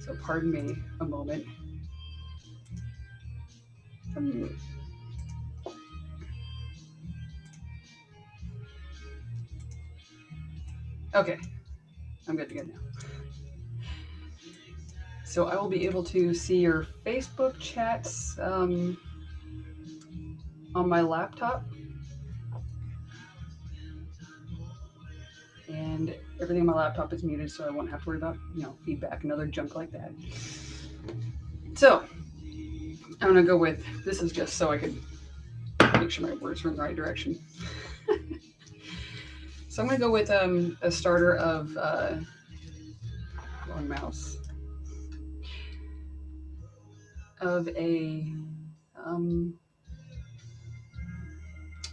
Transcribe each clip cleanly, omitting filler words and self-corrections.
So pardon me a moment. Okay, I'm good to go now. So I will be able to see your Facebook chats on my laptop, and everything on my laptop is muted, so I won't have to worry about feedback and other junk like that. So I'm gonna go with this is just so I could make sure my words are in the right direction. So I'm gonna go with a starter of wrong mouse of a um,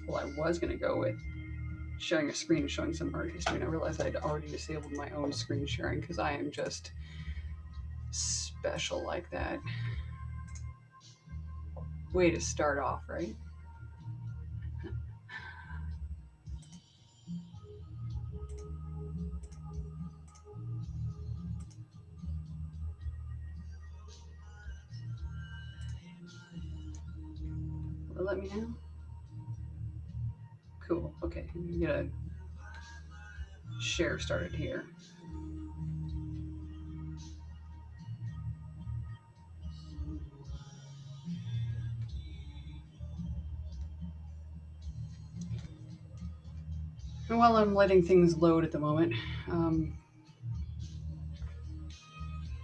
well, I was gonna go with sharing a screen and showing some art history, and I realized I'd already disabled my own screen sharing because I am just special like that. Way to start off, right? Will it let me know? Cool. Okay, I'm gonna share started here. And while I'm letting things load at the moment, um,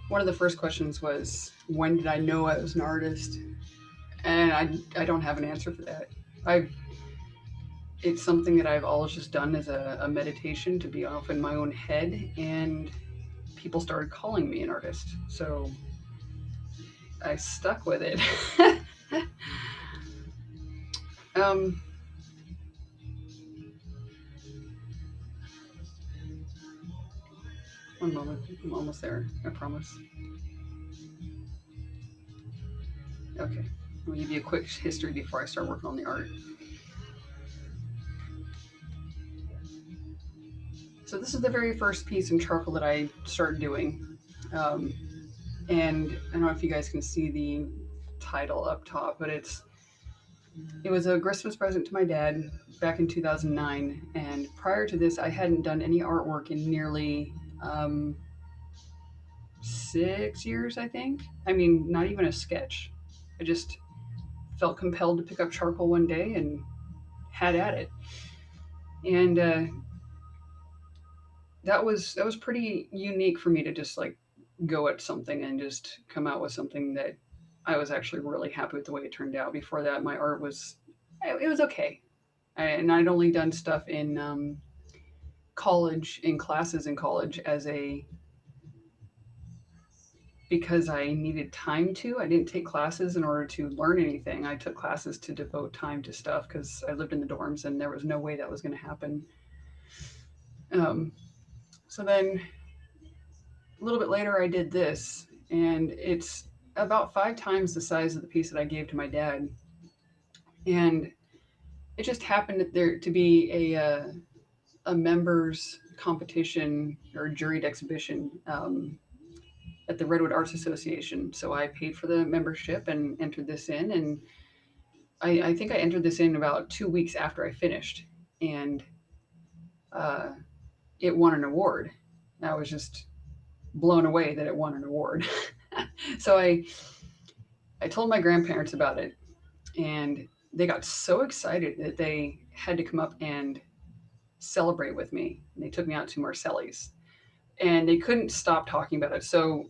one of the first questions was, when did I know I was an artist? And I don't have an answer for that. I It's something that I've always just done as a meditation to be off in my own head, and people started calling me an artist. So I stuck with it. um, One moment. I'm almost there. I promise. Okay. I'll give you a quick history before I start working on the art. So this is the very first piece in charcoal that I started doing. Um, and I don't know if you guys can see the title up top, but it was a Christmas present to my dad back in 2009. And prior to this, I hadn't done any artwork in nearly 6 years, I think. I mean, not even a sketch. I just felt compelled to pick up charcoal one day and had at it. And that was pretty unique for me to just like go at something and just come out with something that I was actually really happy with the way it turned out. Before that, my art was it was okay, and I'd only done stuff in college, in classes in college, as a because I needed time to. I didn't take classes in order to learn anything. I took classes to devote time to stuff because I lived in the dorms and there was no way that was going to happen. Um, so then a little bit later, I did this, and it's about 5 times the size of the piece that I gave to my dad. And it just happened there to be a members competition or juried exhibition at the Redwood Arts Association. So I paid for the membership and entered this in, and I think I entered this in about 2 weeks after I finished, and uh, it won an award. I was just blown away that it won an award. So I told my grandparents about it, and they got so excited that they had to come up and celebrate with me. They took me out to Marcelli's, and they couldn't stop talking about it. So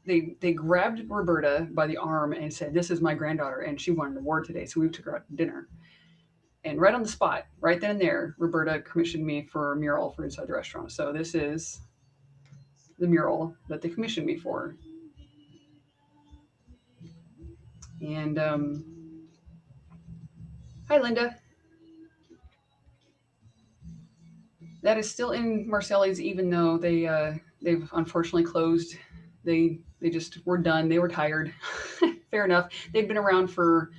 they grabbed Roberta by the arm and said, "This is my granddaughter, and she won an award today." So we took her out to dinner. And right on the spot, right then and there, Roberta commissioned me for a mural for inside the restaurant. So this is the mural that they commissioned me for. And hi, Linda. That is still in Marcelli's, even though they've unfortunately closed. They just were done. They were tired. Fair enough. They've been around for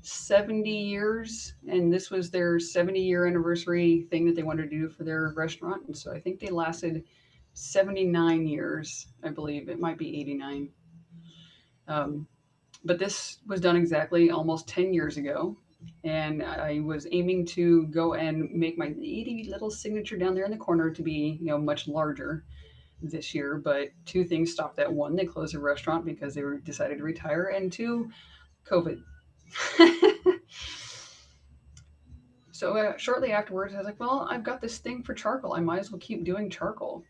70 years, and this was their 70-year anniversary thing that they wanted to do for their restaurant. And so I think they lasted 79 years, I believe. It might be 89. Um, but this was done exactly almost 10 years ago. And I was aiming to go and make my itty little signature down there in the corner to be, much larger this year. But two things stopped that. One, they closed the restaurant because they decided to retire. And two, COVID. So shortly afterwards, I was like, well, I've got this thing for charcoal. I might as well keep doing charcoal.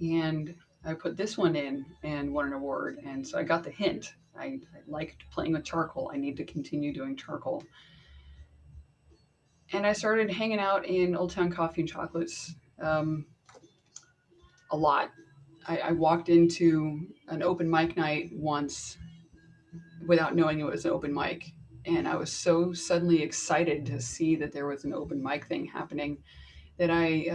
And I put this one in and won an award. And so I got the hint. I liked playing with charcoal. I need to continue doing charcoal. And I started hanging out in Old Town Coffee and Chocolates a lot. I walked into an open mic night once without knowing it was an open mic. And I was so suddenly excited to see that there was an open mic thing happening that I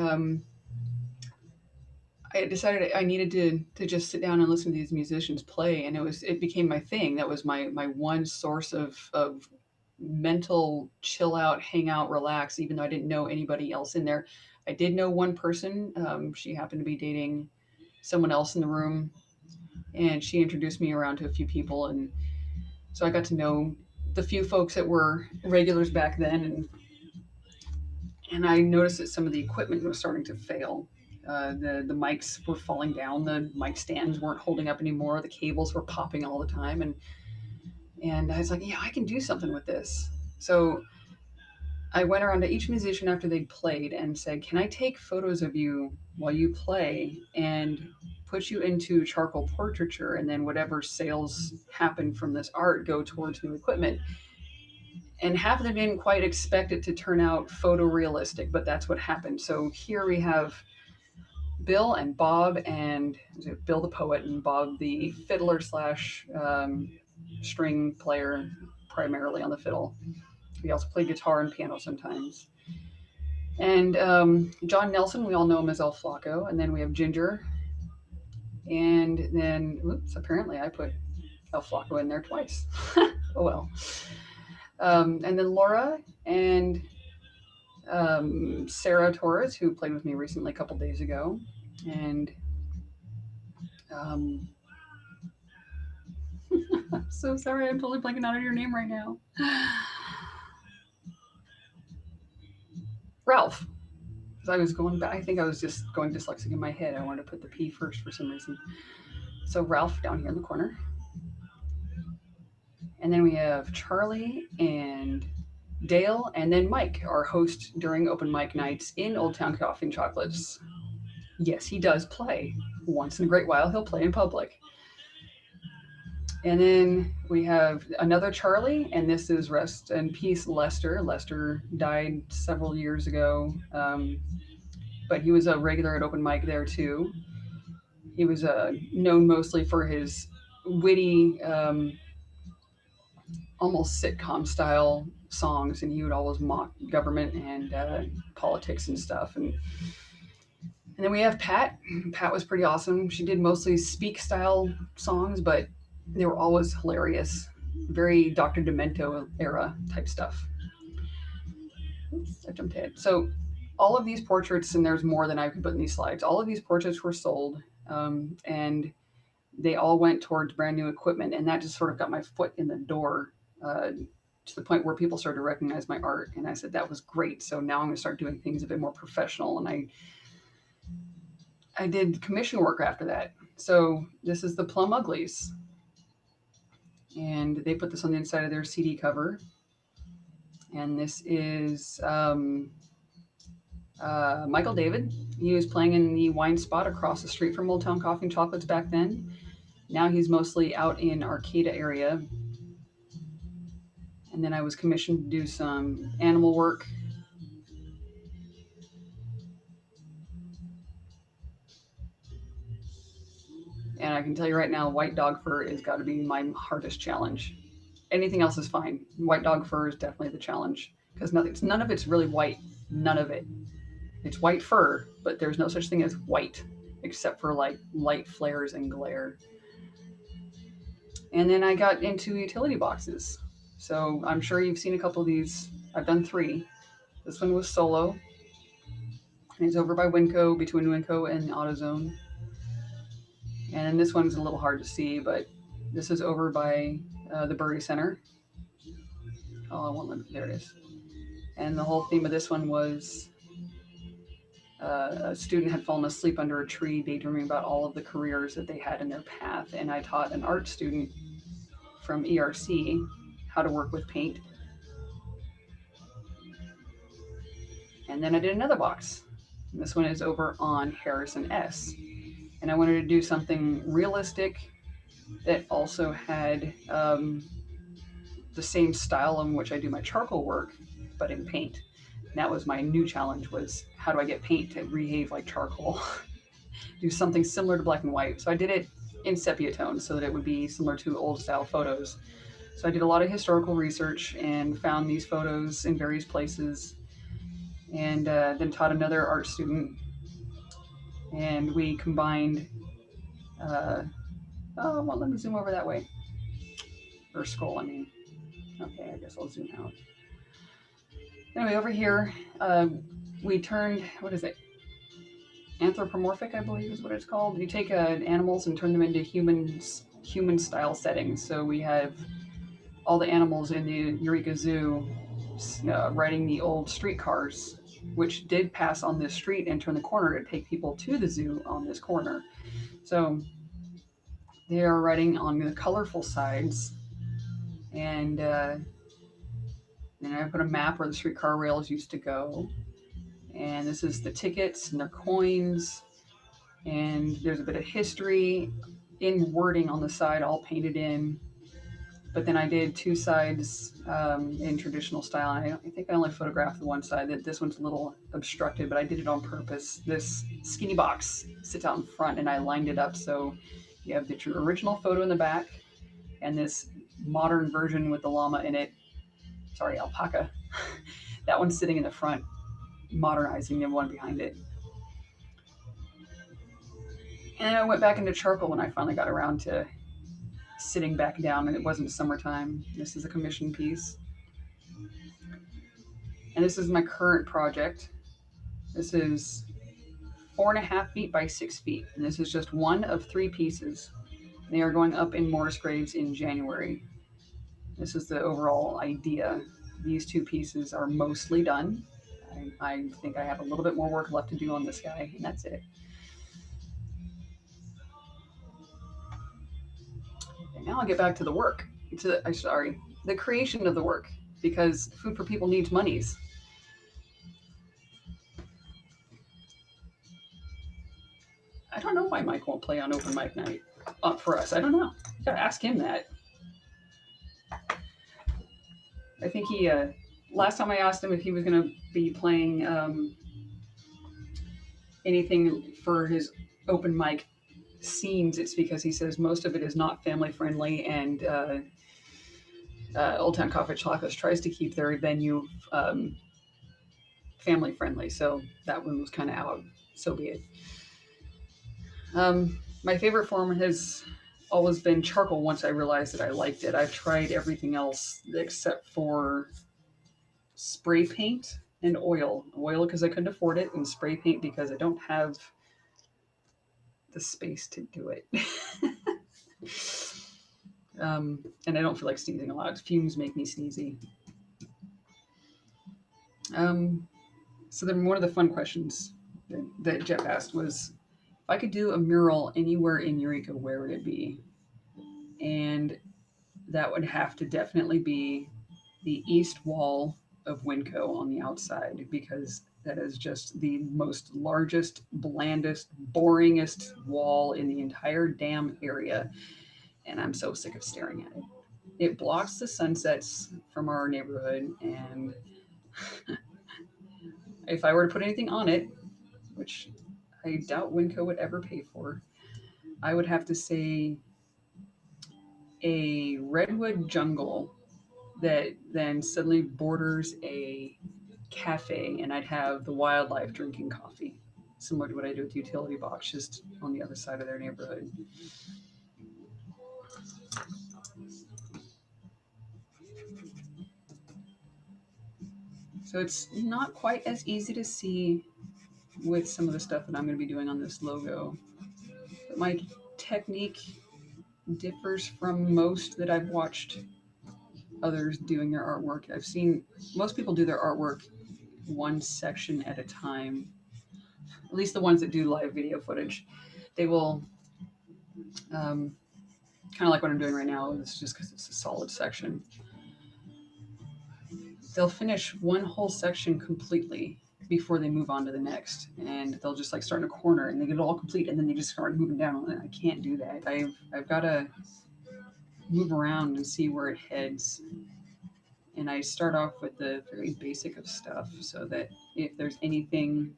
decided I needed to just sit down and listen to these musicians play, and it became my thing. That was my one source of mental chill out, hang out, relax. Even though I didn't know anybody else in there, I did know one person. She happened to be dating someone else in the room, and she introduced me around to a few people, and so I got to know the few folks that were regulars back then, and I noticed that some of the equipment was starting to fail. The mics were falling down. The mic stands weren't holding up anymore. The cables were popping all the time, and I was like, yeah, I can do something with this. So I went around to each musician after they'd played and said, can I take photos of you while you play and put you into charcoal portraiture, and then whatever sales happen from this art go towards new equipment. And half of them didn't quite expect it to turn out photorealistic, but that's what happened. So here we have Bill and Bob, and Bill the poet and Bob the fiddler slash string player, primarily on the fiddle. He also played guitar and piano sometimes. And John Nelson, we all know him as El Flaco. And then we have Ginger. And then, oops, apparently I put El Flaco in there twice. Oh well. And then Laura and Sarah Torres, who played with me recently a couple days ago. And um, I'm so sorry, I'm totally blanking out on your name right now. Ralph. Because I was going back, I think I was just going dyslexic in my head. I wanted to put the P first for some reason. So Ralph down here in the corner. And then we have Charlie and Dale, and then Mike, our host during open mic nights in Old Town Coffee and Chocolates. Yes, he does play. Once in a great while, he'll play in public. And then we have another Charlie, and this is rest in peace, Lester. Lester died several years ago, but he was a regular at open mic there too. He was known mostly for his witty, almost sitcom style songs, and he would always mock government and politics and stuff. And then we have Pat. Pat was pretty awesome. She did mostly speak style songs, but they were always hilarious. Very Dr. Demento era type stuff. Oops, I jumped ahead. So all of these portraits, and there's more than I could put in these slides, all of these portraits were sold, and they all went towards brand new equipment. And that just sort of got my foot in the door to the point where people started to recognize my art. And I said, that was great. So now I'm going to start doing things a bit more professional. And I did commission work after that. So this is the Plum Uglies. And they put this on the inside of their CD cover. And this is Michael David. He was playing in the wine spot across the street from Old Town Coffee and Chocolates back then. Now he's mostly out in Arcata area. And then I was commissioned to do some animal work. And I can tell you right now, white dog fur has got to be my hardest challenge. Anything else is fine. White dog fur is definitely the challenge because none of it's really white. None of it. It's white fur, but there's no such thing as white except for like light flares and glare. And then I got into utility boxes. So I'm sure you've seen a couple of these. I've done 3. This one was solo. And it's over by Winco, between Winco and AutoZone. And this one's a little hard to see, but this is over by the Bury Center. Oh, I won't let it. There it is. And the whole theme of this one was a student had fallen asleep under a tree, daydreaming about all of the careers that they had in their path. And I taught an art student from ERC how to work with paint. And then I did another box. And this one is over on Harrison S. And I wanted to do something realistic that also had the same style in which I do my charcoal work, but in paint. And that was my new challenge, was how do I get paint to behave like charcoal? Do something similar to black and white. So I did it in sepia tones so that it would be similar to old style photos. So I did a lot of historical research and found these photos in various places, and then taught another art student, and we combined. Oh, well, let me zoom over that way, or scroll. I mean, okay, I guess I'll zoom out. Anyway, over here, we turned, what is it? Anthropomorphic, I believe is what it's called. You take animals and turn them into human style settings. So we have all the animals in the Eureka Zoo riding the old streetcars, which did pass on this street and turn the corner to take people to the zoo on this corner. So they are riding on the colorful sides, and then I put a map where the streetcar rails used to go. And this is the tickets and their coins. And there's a bit of history in wording on the side, all painted in. But then I did two sides in traditional style. I think I only photographed the one side. That this one's a little obstructed, but I did it on purpose. This skinny box sits out in front, and I lined it up so you have the original photo in the back, and this modern version with the llama in it. Sorry, alpaca. That one's sitting in the front, modernizing the one behind it. And I went back into charcoal when I finally got around to sitting back down, and it wasn't summertime. This is a commission piece. And this is my current project. This is 4.5 feet by 6 feet. And this is just one of 3 pieces. They are going up in Morris Graves in January. This is the overall idea. These 2 pieces are mostly done. I think I have a little bit more work left to do on this guy, and that's it. And now I'll get back to the work. The creation of the work, because Food for People needs monies. I don't know why Mike won't play on open mic night for us. I don't know. You gotta ask him that. I think he, last time I asked him if he was going to be playing anything for his open mic scenes, it's because he says most of it is not family friendly, and Old Town Coffee Chocolates tries to keep their venue family friendly. So that one was kind of out. So be it. My favorite form has always been charcoal once I realized that I liked it. I've tried everything else except for spray paint and oil. Oil because I couldn't afford it, and spray paint because I don't have the space to do it. And I don't feel like sneezing a lot. Fumes make me sneezy. So then one of the fun questions that Jeff asked was, if I could do a mural anywhere in Eureka, where would it be? And that would have to definitely be the east wall of Winco on the outside, because that is just the most largest, blandest, boringest wall in the entire damn area. And I'm so sick of staring at it. It blocks the sunsets from our neighborhood, and if I were to put anything on it, which I doubt Winco would ever pay for, I would have to say a redwood jungle that then suddenly borders a cafe, and I'd have the wildlife drinking coffee, similar to what I do with Utility Box, just on the other side of their neighborhood. So it's not quite as easy to see with some of the stuff that I'm going to be doing on this logo. But my technique differs from most that I've watched others doing their artwork. I've seen most people do their artwork one section at a time, at least the ones that do live video footage. They will, kind of like what I'm doing right now, it's just because it's a solid section. They'll finish one whole section completely before they move on to the next, and they'll just like start in a corner and they get it all complete, and then they just start moving down. And I can't do that. I've got to move around and see where it heads. And I start off with the very basic of stuff so that if there's anything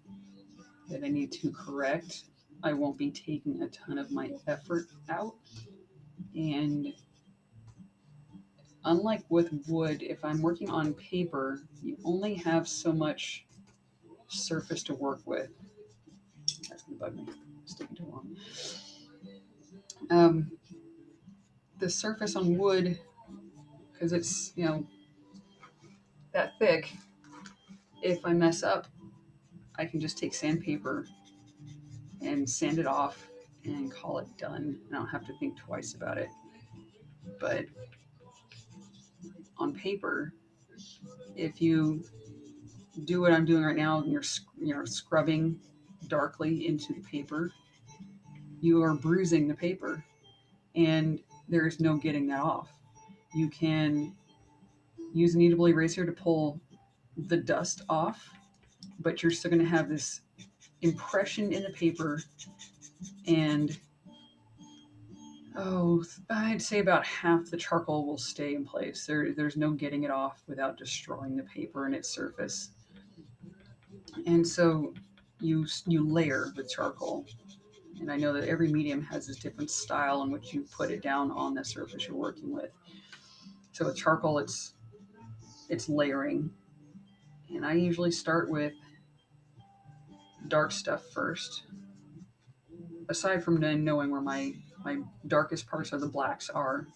that I need to correct, I won't be taking a ton of my effort out. And unlike with wood, if I'm working on paper, you only have so much surface to work with. That's gonna bug me. Sticking too long. Um, the surface on wood, because it's that thick, if I mess up, I can just take sandpaper and sand it off and call it done. I don't have to think twice about it. But on paper, if you do what I'm doing right now, and you're scrubbing darkly into the paper, you are bruising the paper, and there is no getting that off. You can use an kneadable eraser to pull the dust off, but you're still going to have this impression in the paper, and I'd say about half the charcoal will stay in place. There's no getting it off without destroying the paper and its surface. And so you layer with charcoal. And I know that every medium has this different style in which you put it down on the surface you're working with. So with charcoal, it's layering. And I usually start with dark stuff first. Aside from then knowing where my darkest parts of the blacks are,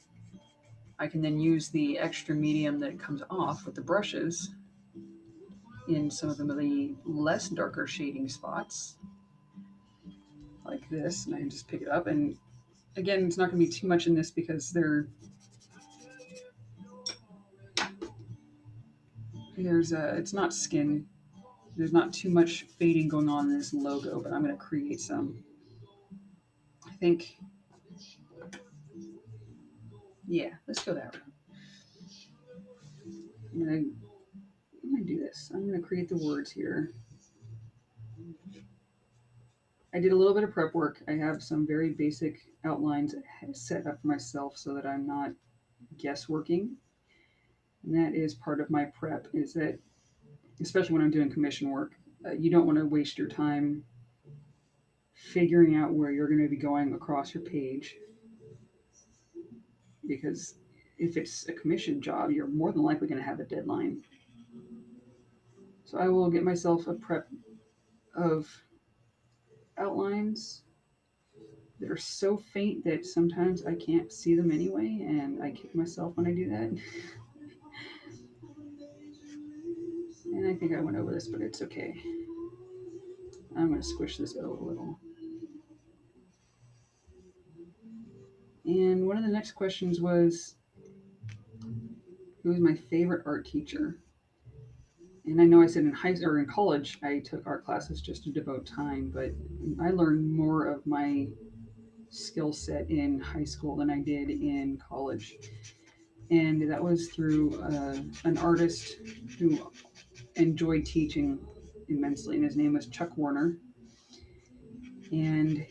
I can then use the extra medium that comes off with the brushes in some of the less darker shading spots, like this, and I can just pick it up. And again, it's not going to be too much in this because it's not skin. There's not too much fading going on in this logo, but I'm going to create some. I think, yeah, let's go that route. I'm going to do this. I'm going to create the words here. I did a little bit of prep work. I have some very basic outlines set up for myself so that I'm not guessworking. And that is part of my prep, is that, especially when I'm doing commission work, you don't want to waste your time figuring out where you're going to be going across your page, because if it's a commission job, you're more than likely going to have a deadline. So I will get myself a prep of outlines that are so faint that sometimes I can't see them anyway, and I kick myself when I do that. And I think I went over this, but it's okay. I'm going to squish this O a little. And one of the next questions was, who was my favorite art teacher? And I know I said in college I took art classes just to devote time, but I learned more of my skill set in high school than I did in college. And that was through an artist who enjoyed teaching immensely, and his name was Chuck Warner. And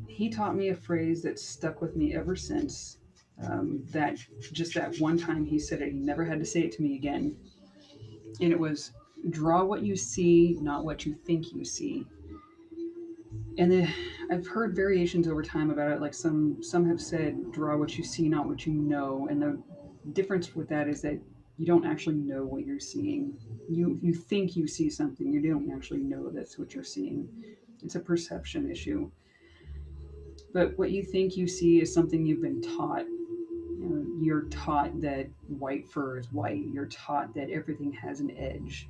he taught me a phrase that stuck with me ever since. That one time he said it, he never had to say it to me again. And it was, draw what you see, not what you think you see. And I've heard variations over time about it. Like some have said, draw what you see, not what you know. And the difference with that is that you don't actually know what you're seeing. You think you see something, you don't actually know that's what you're seeing. It's a perception issue. But what you think you see is something you've been taught. You're taught that white fur is white. You're taught that everything has an edge.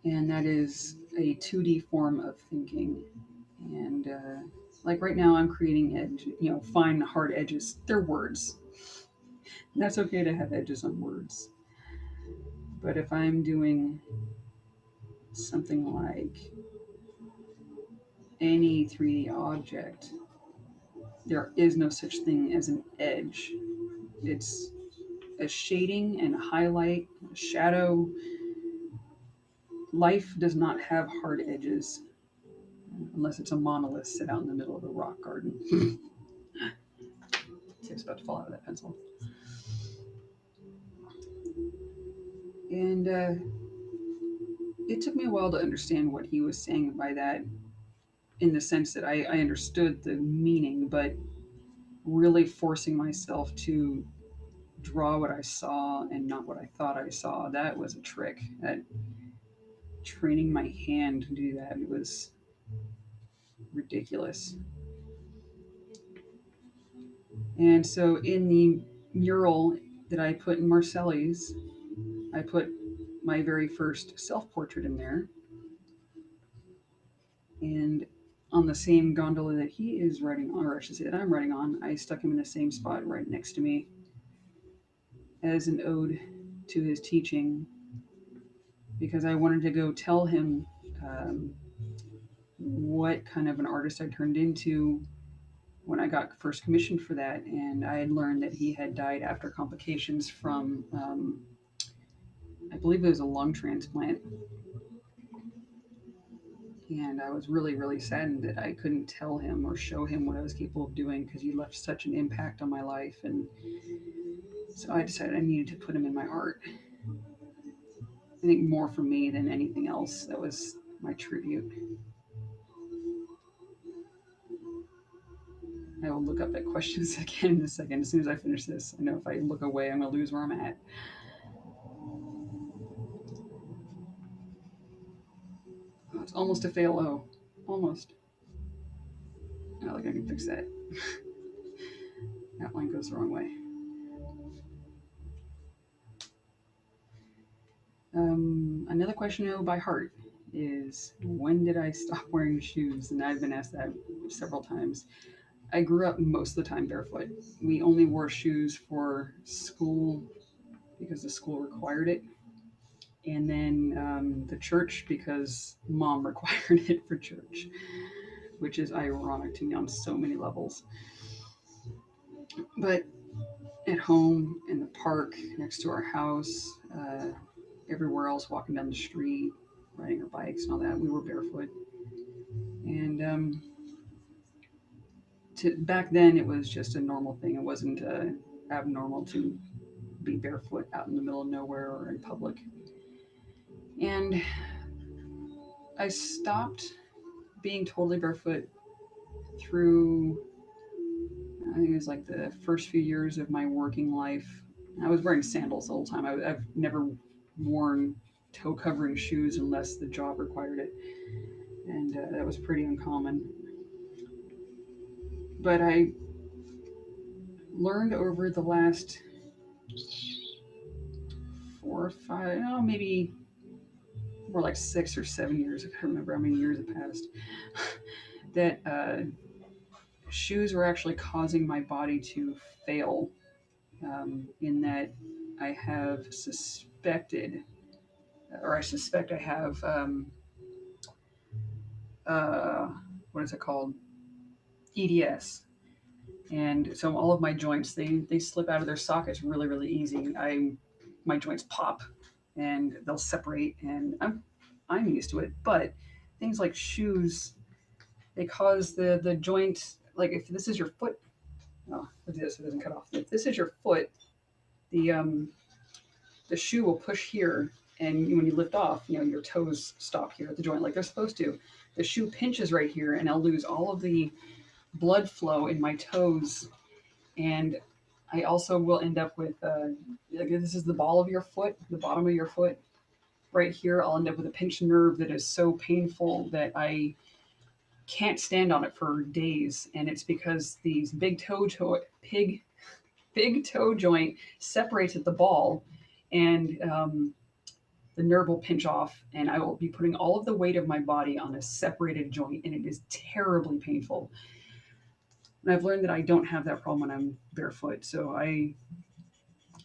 And that is a 2D form of thinking. And like right now, I'm creating edge, fine, hard edges. They're words. That's okay to have edges on words. But if I'm doing something like any 3D object, there is no such thing as an edge. It's a shading and a highlight, a shadow. Life does not have hard edges unless it's a monolith set out in the middle of a rock garden. Tip's about to fall out of that pencil. And it took me a while to understand what he was saying by that, in the sense that I understood the meaning, but really forcing myself to draw what I saw and not what I thought I saw, that was a trick. That training my hand to do that was ridiculous. And so in the mural that I put in Marcelli's, I put my very first self portrait in there. And on the same gondola that he is riding on, or I should say that I'm riding on, I stuck him in the same spot right next to me as an ode to his teaching, because I wanted to go tell him um, what kind of an artist I turned into when I got first commissioned for that. And I had learned that he had died after complications from, I believe it was a lung transplant. And I was really, really saddened that I couldn't tell him or show him what I was capable of doing, because he left such an impact on my life. And so I decided I needed to put him in my art. I think more for me than anything else. That was my tribute. I will look up at questions again in a second. As soon as I finish this, I know if I look away, I'm going to lose where I'm at. Oh, it's almost a fail. Oh, almost. I don't think I can fix that. That line goes the wrong way. Another question I know by heart is, when did I stop wearing shoes? And I've been asked that several times. I grew up most of the time barefoot. We only wore shoes for school because the school required it, and then the church because mom required it for church, which is ironic to me on so many levels. But at home, in the park next to our house, everywhere else, walking down the street, riding our bikes and all that, we were barefoot. And back then, it was just a normal thing. It wasn't abnormal to be barefoot out in the middle of nowhere or in public. And I stopped being totally barefoot through, I think it was like the first few years of my working life. I was wearing sandals the whole time. I've never worn toe covering shoes unless the job required it. And that was pretty uncommon. But I learned over the last 4 or 5, oh, maybe more like 6 or 7 years, I can't remember how many years have passed, that shoes were actually causing my body to fail, in that I have suspected, or I suspect I have, uh, what is it called? EDS. And so all of my joints, they slip out of their sockets really, really easy. My joints pop and they'll separate, and I'm used to it. But things like shoes, they cause the joint, like if this is your foot, oh, let's do this so it doesn't cut off. If this is your foot, the um the shoe will push here, and when you lift off, your toes stop here at the joint like they're supposed to. The shoe pinches right here, and I'll lose all of the blood flow in my toes, and I also will end up with, like this is the ball of your foot, the bottom of your foot. Right here, I'll end up with a pinched nerve that is so painful that I can't stand on it for days, and it's because these big toe joint separates at the ball, and the nerve will pinch off, and I will be putting all of the weight of my body on a separated joint, and it is terribly painful. And I've learned that I don't have that problem when I'm barefoot, so I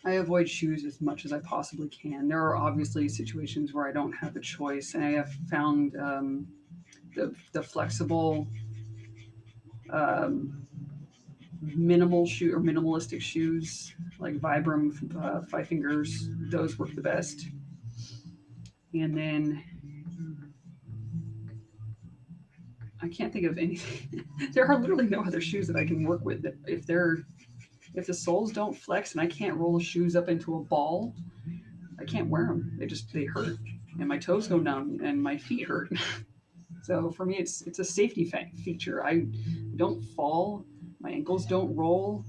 avoid shoes as much as I possibly can. There are obviously situations where I don't have a choice, and I have found the flexible um, minimal shoe or minimalistic shoes like Vibram, Five Fingers. Those work the best. And then I can't think of anything. There are literally no other shoes that I can work with that if the soles don't flex and I can't roll the shoes up into a ball, I can't wear them. They hurt, and my toes go numb and my feet hurt. So for me, it's a safety feature. I don't fall, my ankles don't roll,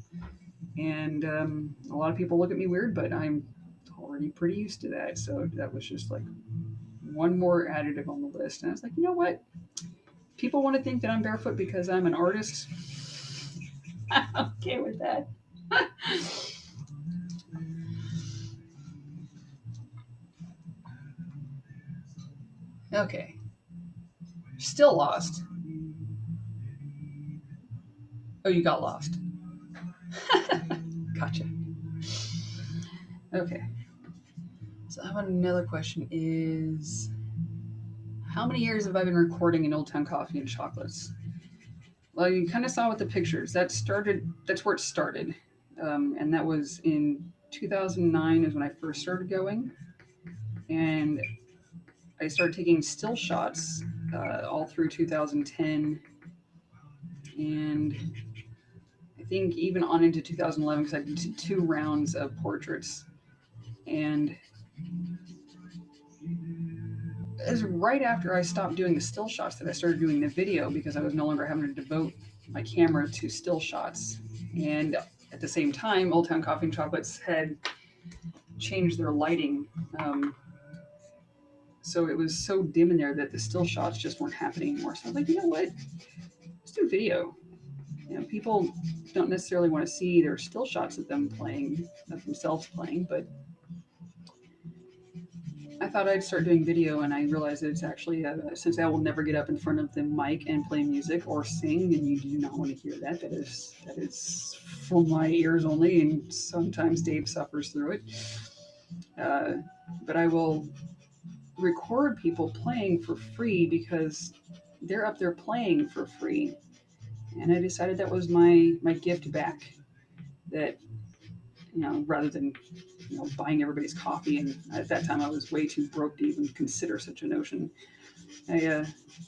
and a lot of people look at me weird, but I'm already pretty used to that. So that was just like one more additive on the list, and I was like, you know what? People want to think that I'm barefoot because I'm an artist. I'm okay with that. Okay, still lost. Oh, you got lost. Gotcha. Okay. So I have another question is how many years have I been recording in Old Town Coffee and Chocolates? Well, you kind of saw with the pictures. That's where it started. And that was in 2009 is when I first started going. And I started taking still shots all through 2010. And I think even on into 2011, because I did 2 rounds of portraits. And it was right after I stopped doing the still shots that I started doing the video because I was no longer having to devote my camera to still shots. And at the same time, Old Town Coffee and Chocolates had changed their lighting. So it was so dim in there that the still shots just weren't happening anymore. So I was like, you know what? Let's do video. People don't necessarily want to see their still shots of them playing, of themselves playing, but I thought I'd start doing video, and I realized that it's actually, since I will never get up in front of the mic and play music or sing, and you do not want to hear that. That is for my ears only, and sometimes Dave suffers through it. But I will record people playing for free because they're up there playing for free, and I decided that was my gift back. That rather than buying everybody's coffee, and at that time I was way too broke to even consider such a notion. I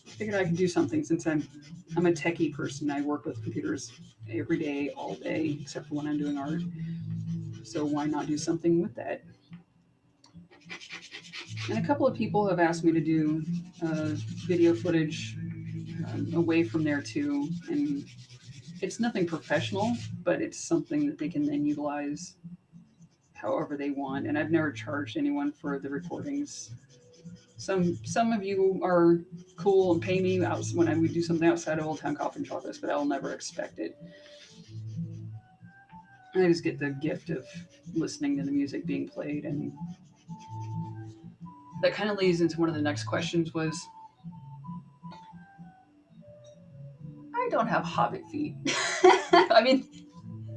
figured I could do something since I'm a techie person. I work with computers every day, all day, except for when I'm doing art. So why not do something with that? And a couple of people have asked me to do video footage away from there too, and it's nothing professional, but it's something that they can then utilize however they want. And I've never charged anyone for the recordings. Some of you are cool and pay me out when we do something outside of Old Town Coffee and Chocolates, but I'll never expect it. I just get the gift of listening to the music being played, and that kind of leads into one of the next questions was, I don't have hobbit feet. I mean,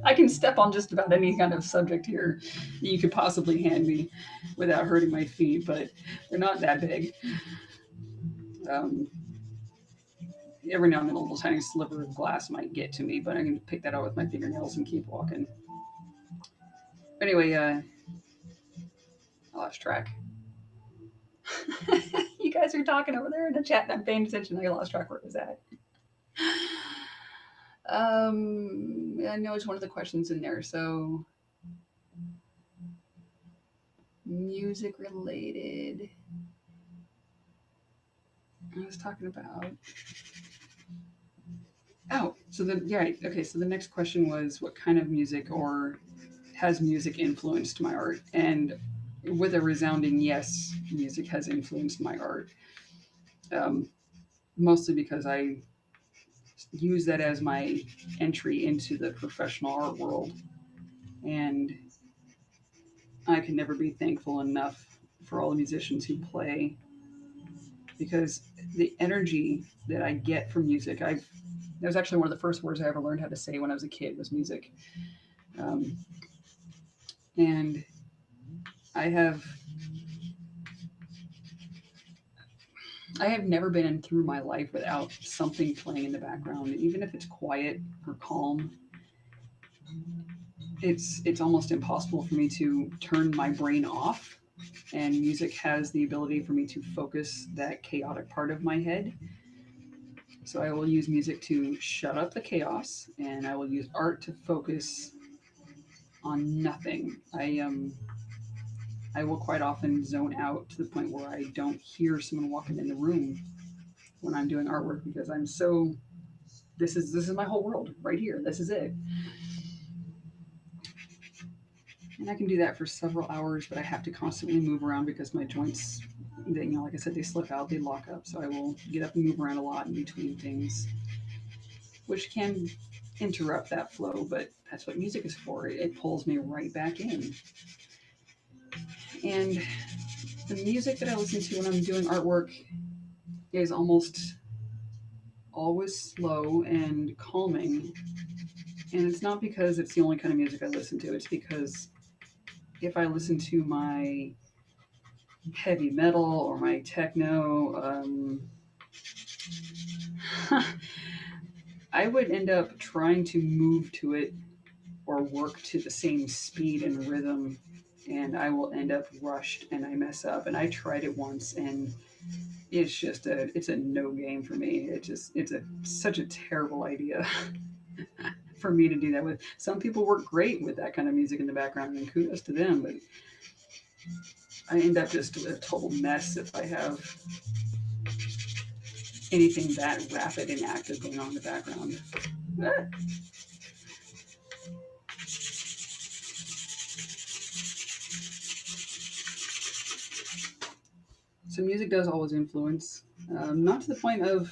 I can step on just about any kind of subject here that you could possibly hand me without hurting my feet, but they're not that big. Every now and then a little tiny sliver of glass might get to me, but I can pick that out with my fingernails and keep walking. Anyway, I lost track. You guys are talking over there in the chat and I'm paying attention. I lost track where it was at. I know it's one of the questions in there. So music related. I was talking about. Oh, so so the next question was what kind of music or has music influenced my art? And with a resounding yes, music has influenced my art. Mostly because I use that as my entry into the professional art world. And I can never be thankful enough for all the musicians who play, because the energy that I get from music, that was actually one of the first words I ever learned how to say when I was a kid was music. Um, and I have I have never been through my life without something playing in the background, even if it's quiet or calm. It's almost impossible for me to turn my brain off, and music has the ability for me to focus that chaotic part of my head. So I will use music to shut up the chaos, and I will use art to focus on nothing. I will quite often zone out to the point where I don't hear someone walking in the room when I'm doing artwork, because I'm so, this is my whole world right here. This is it. And I can do that for several hours, but I have to constantly move around because my joints, they, like I said, they slip out, they lock up. So I will get up and move around a lot in between things, which can interrupt that flow, but that's what music is for. It pulls me right back in. And the music that I listen to when I'm doing artwork is almost always slow and calming. And it's not because it's the only kind of music I listen to, it's because if I listen to my heavy metal or my techno, I would end up trying to move to it or work to the same speed and rhythm, and I will end up rushed and I mess up. And I tried it once, and it's a no game for me. It's a such a terrible idea for me to do that with. Some people work great with that kind of music in the background, and kudos to them. But I end up just a total mess if I have anything that rapid and active going on in the background. Ah. So music does always influence, not to the point of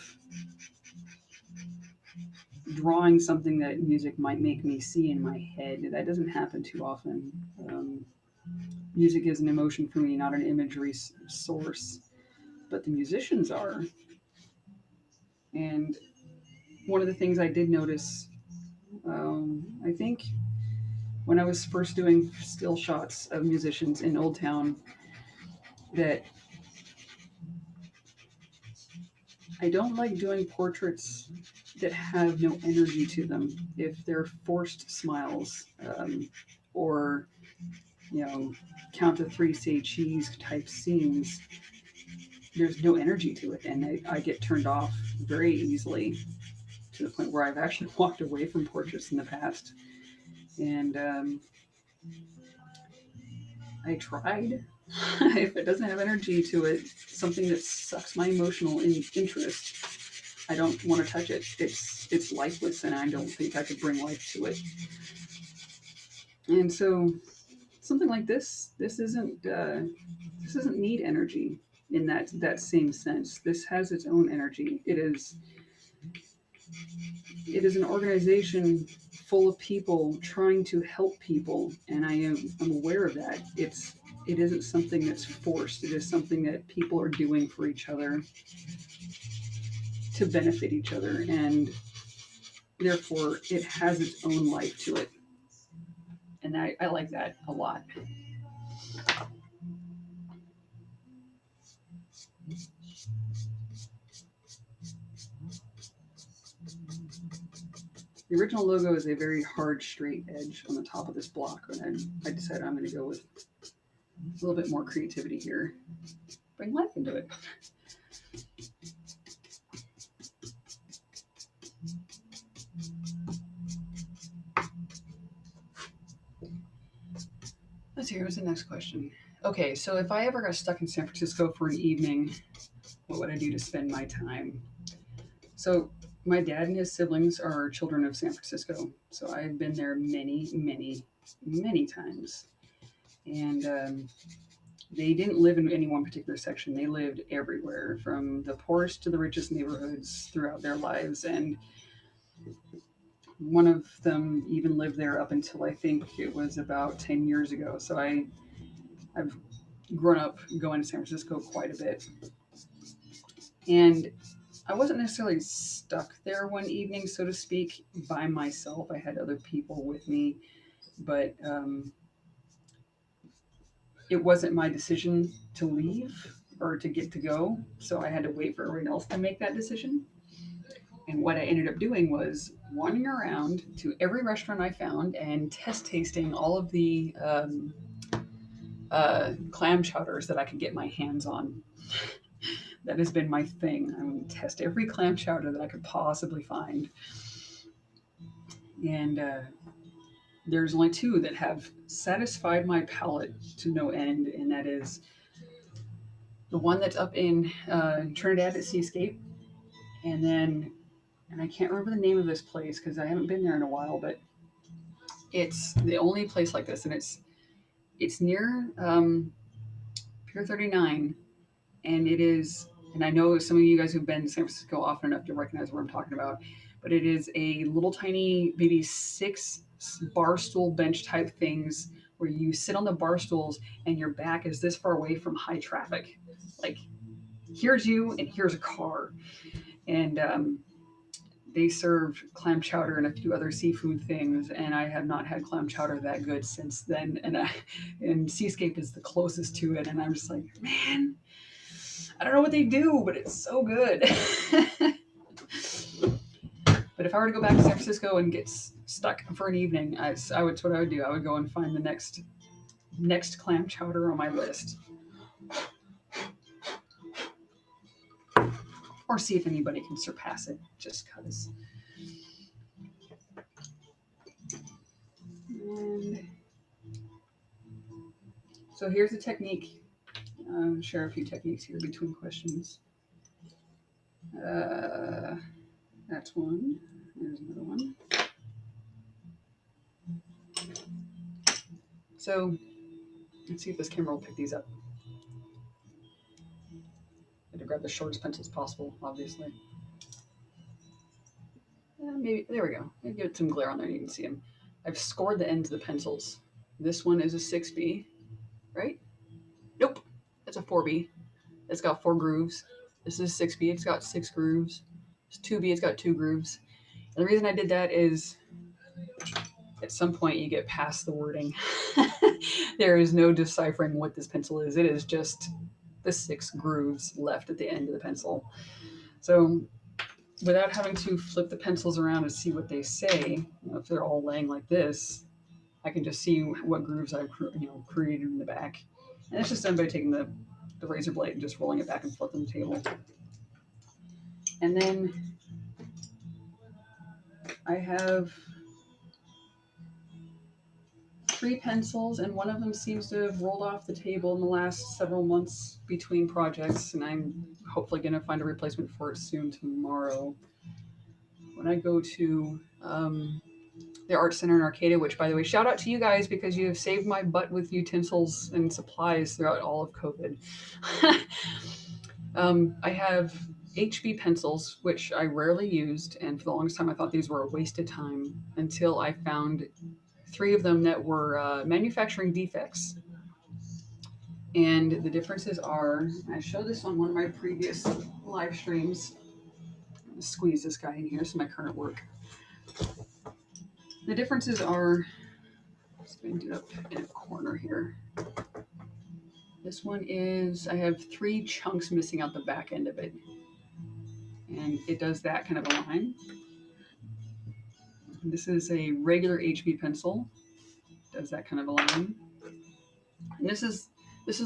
drawing something that music might make me see in my head. That doesn't happen too often. Um, Music is an emotion for me, not an imagery source, but the musicians are. And one of the things I did notice, I think when I was first doing still shots of musicians in Old Town, that I don't like doing portraits that have no energy to them. If they're forced smiles, or count to three, say cheese type scenes, there's no energy to it, and I get turned off very easily to the point where I've actually walked away from portraits in the past. And I tried. If it doesn't have energy to it, something that sucks my emotional interest, I don't want to touch it. It's lifeless, and I don't think I could bring life to it. And so something like this doesn't need energy in that same sense. This has its own energy. It is an organization full of people trying to help people, and I'm aware of that. It isn't something that's forced. It is something that people are doing for each other to benefit each other, and therefore it has its own life to it. And I like that a lot. The original logo is a very hard straight edge on the top of this block, and I decided I'm going to go with a little bit more creativity here. Bring life into it. Let's see, what's the next question? Okay, so if I ever got stuck in San Francisco for an evening, what would I do to spend my time? So my dad and his siblings are children of San Francisco, so I've been there many, many, many times. And they didn't live in any one particular section. They lived everywhere, from the poorest to the richest neighborhoods throughout their lives. And one of them even lived there up until I think it was about 10 years ago. So I've grown up going to San Francisco quite a bit. And I wasn't necessarily stuck there one evening, so to speak, by myself. I had other people with me, but it wasn't my decision to leave or to get to go. So I had to wait for everyone else to make that decision. And what I ended up doing was wandering around to every restaurant I found and test tasting all of the clam chowders that I could get my hands on. That has been my thing. I would test every clam chowder that I could possibly find. And there's only two that have satisfied my palate to no end, and that is the one that's up in Trinidad at Seascape, and then, and I can't remember the name of this place because I haven't been there in a while, but it's the only place like this, and it's near Pier 39, and it is, and I know some of you guys who've been to San Francisco often enough to recognize what I'm talking about, but it is a little tiny, maybe 6 bar stool bench type things where you sit on the bar stools and your back is this far away from high traffic. Like, here's you and here's a car. And they served clam chowder and a few other seafood things, and I have not had clam chowder that good since then. And Seascape is the closest to it, and I'm just like, man, I don't know what they do, but it's so good. But if I were to go back to San Francisco and get stuck for an evening, I would, what I would do. I would go and find the next clam chowder on my list, or see if anybody can surpass it. Just cause. And so here's a technique. I'll share a few techniques here between questions. That's one. There's another one. So let's see if this camera will pick these up. I had to grab the shortest pencils possible, obviously. Maybe, there we go. Maybe give it some glare on there and you can see them. I've scored the ends of the pencils. This one is a 6B, right? Nope, that's a 4B. It's got 4 grooves. This is 6B, it's got 6 grooves. It's 2B, it's got 2 grooves. And the reason I did that is at some point you get past the wording. There is no deciphering what this pencil is. It is just the 6 grooves left at the end of the pencil. So without having to flip the pencils around and see what they say, if they're all laying like this, I can just see what grooves I've created in the back. And it's just done by taking the razor blade and just rolling it back and forth on the table. And then I have 3 pencils, and one of them seems to have rolled off the table in the last several months between projects, and I'm hopefully going to find a replacement for it soon tomorrow. When I go to the Art Center in Arcata, which, by the way, shout out to you guys because you have saved my butt with utensils and supplies throughout all of COVID. I have HB pencils, which I rarely used, and for the longest time I thought these were a waste of time until I found 3 of them that were manufacturing defects. And the differences are, I showed this on one of my previous live streams. I'm going to squeeze this guy in here. This is my current work. The differences are, let's end it up in a corner here. This one is, I have 3 chunks missing out the back end of it. And it does that kind of a line. This is a regular HB pencil. Does that kind of a line. And this is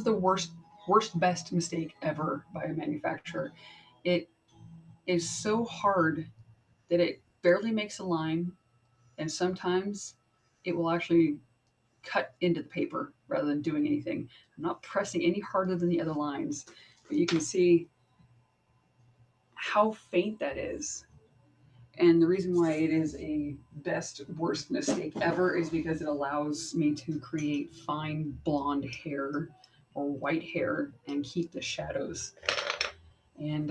the worst best mistake ever by a manufacturer. It is so hard that it barely makes a line, and sometimes it will actually cut into the paper rather than doing anything. I'm not pressing any harder than the other lines, but you can see how faint that is. And the reason why it is a worst mistake ever is because it allows me to create fine blonde hair or white hair and keep the shadows. And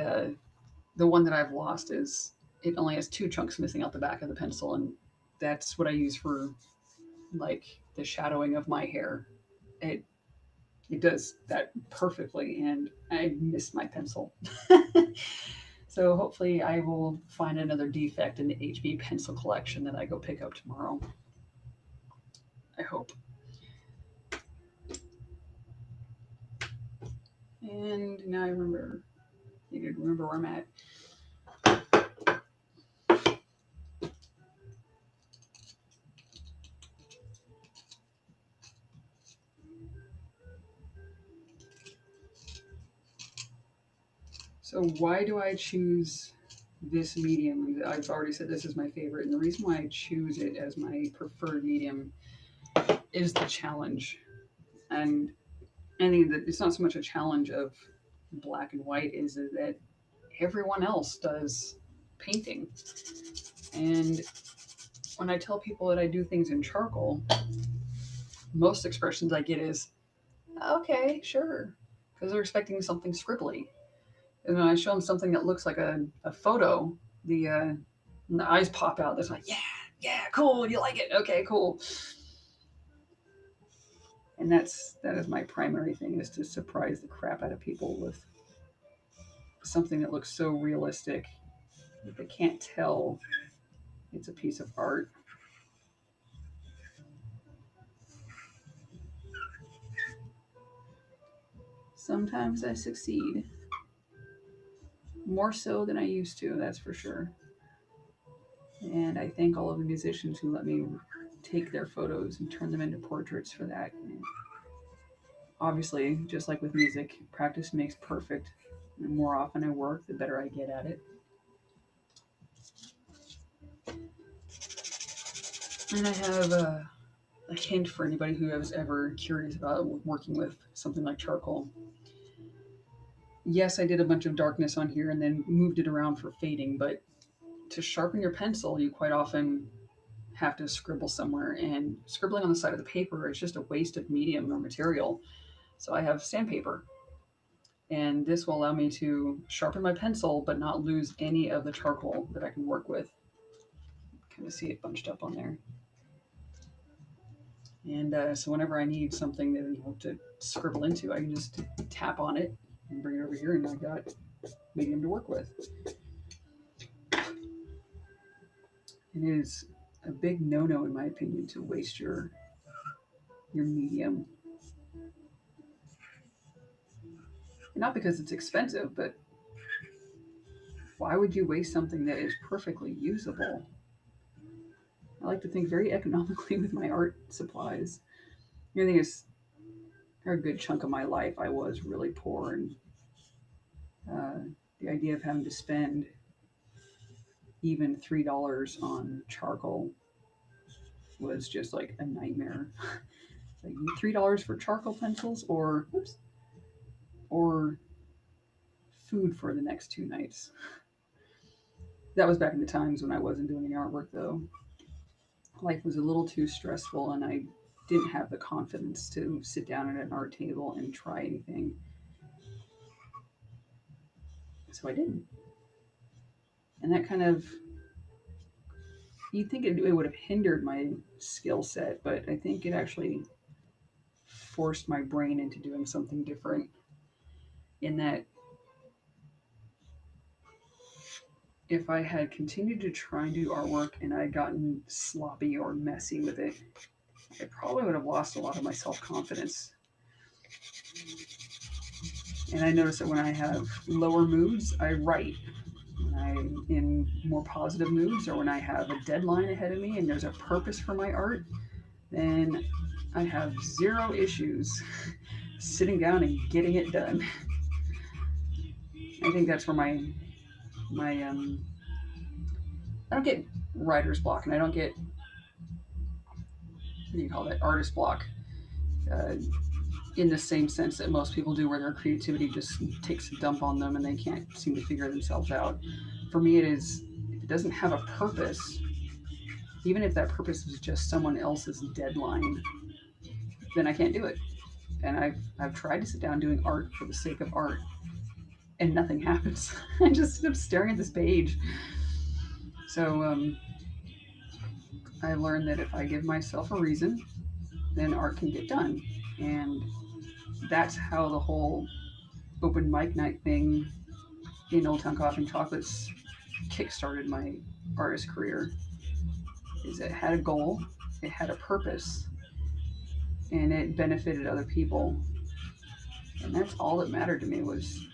the one that I've lost is, it only has 2 chunks missing out the back of the pencil, and that's what I use for like the shadowing of my hair. It does that perfectly, and I missed my pencil. So hopefully I will find another defect in the HB pencil collection that I go pick up tomorrow. I hope. And now I remember, you need to remember where I'm at. So why do I choose this medium? I've already said this is my favorite, and the reason why I choose it as my preferred medium is the challenge. And I think that it's not so much a challenge of black and white, is that everyone else does painting. And when I tell people that I do things in charcoal, most expressions I get is, okay, sure, because they're expecting something scribbly. And when I show them something that looks like a photo, the, uh, the eyes pop out. They're like, yeah, cool, you like it? Okay, cool. And that is my primary thing, is to surprise the crap out of people with something that looks so realistic that they can't tell it's a piece of art. Sometimes I succeed. More so than I used to, that's for sure. And I thank all of the musicians who let me take their photos and turn them into portraits for that. And obviously, just like with music, practice makes perfect. The more often I work, the better I get at it. And I have a hint for anybody who is ever curious about working with something like charcoal. Yes, I did a bunch of darkness on here and then moved it around for fading, but to sharpen your pencil, you quite often have to scribble somewhere, and scribbling on the side of the paper is just a waste of medium or material. So I have sandpaper, and this will allow me to sharpen my pencil but not lose any of the charcoal that I can work with. Kind of see it bunched up on there. And so whenever I need something that, to scribble into, I can just tap on it and bring it over here, and I got medium to work with. It is a big no-no, in my opinion, to waste your medium. Not because it's expensive, but why would you waste something that is perfectly usable? I like to think very economically with my art supplies. The thing is, for a good chunk of my life, I was really poor, and uh, the idea of having to spend even $3 on charcoal was just like a nightmare. Like, $3 for charcoal pencils, or food for the next 2 nights. That was back in the times when I wasn't doing any artwork, though. Life was a little too stressful, and I didn't have the confidence to sit down at an art table and try anything. So I didn't. And that kind of, you'd think it would have hindered my skill set, but I think it actually forced my brain into doing something different, in that if I had continued to try and do artwork and I'd gotten sloppy or messy with it, I probably would have lost a lot of my self confidence. And I notice that when I have lower moods, I write. When I'm in more positive moods, or when I have a deadline ahead of me and there's a purpose for my art, then I have zero issues sitting down and getting it done. I think that's where my I don't get writer's block, and I don't get, what do you call that, artist block, uh, in the same sense that most people do, where their creativity just takes a dump on them and they can't seem to figure themselves out. For me, it is, if it doesn't have a purpose, even if that purpose is just someone else's deadline, then I can't do it. And I've tried to sit down doing art for the sake of art, and nothing happens. I just sit up staring at this page. So I learned that if I give myself a reason, then art can get done. And that's how the whole open mic night thing in Old Town Coffee and Chocolates kickstarted my artist career. Is it had a goal, it had a purpose, and it benefited other people. And that's all that mattered to me, was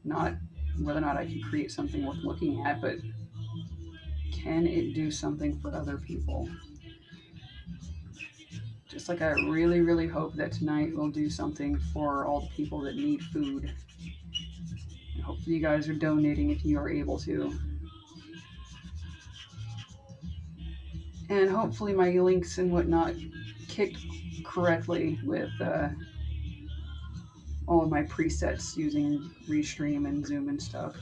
not whether or not I can create something worth looking at, but can it do something for other people? Just like I really, really hope that tonight will do something for all the people that need food. And hopefully, you guys are donating if you are able to. And hopefully, my links and whatnot kicked correctly with all of my presets using Restream and Zoom and stuff.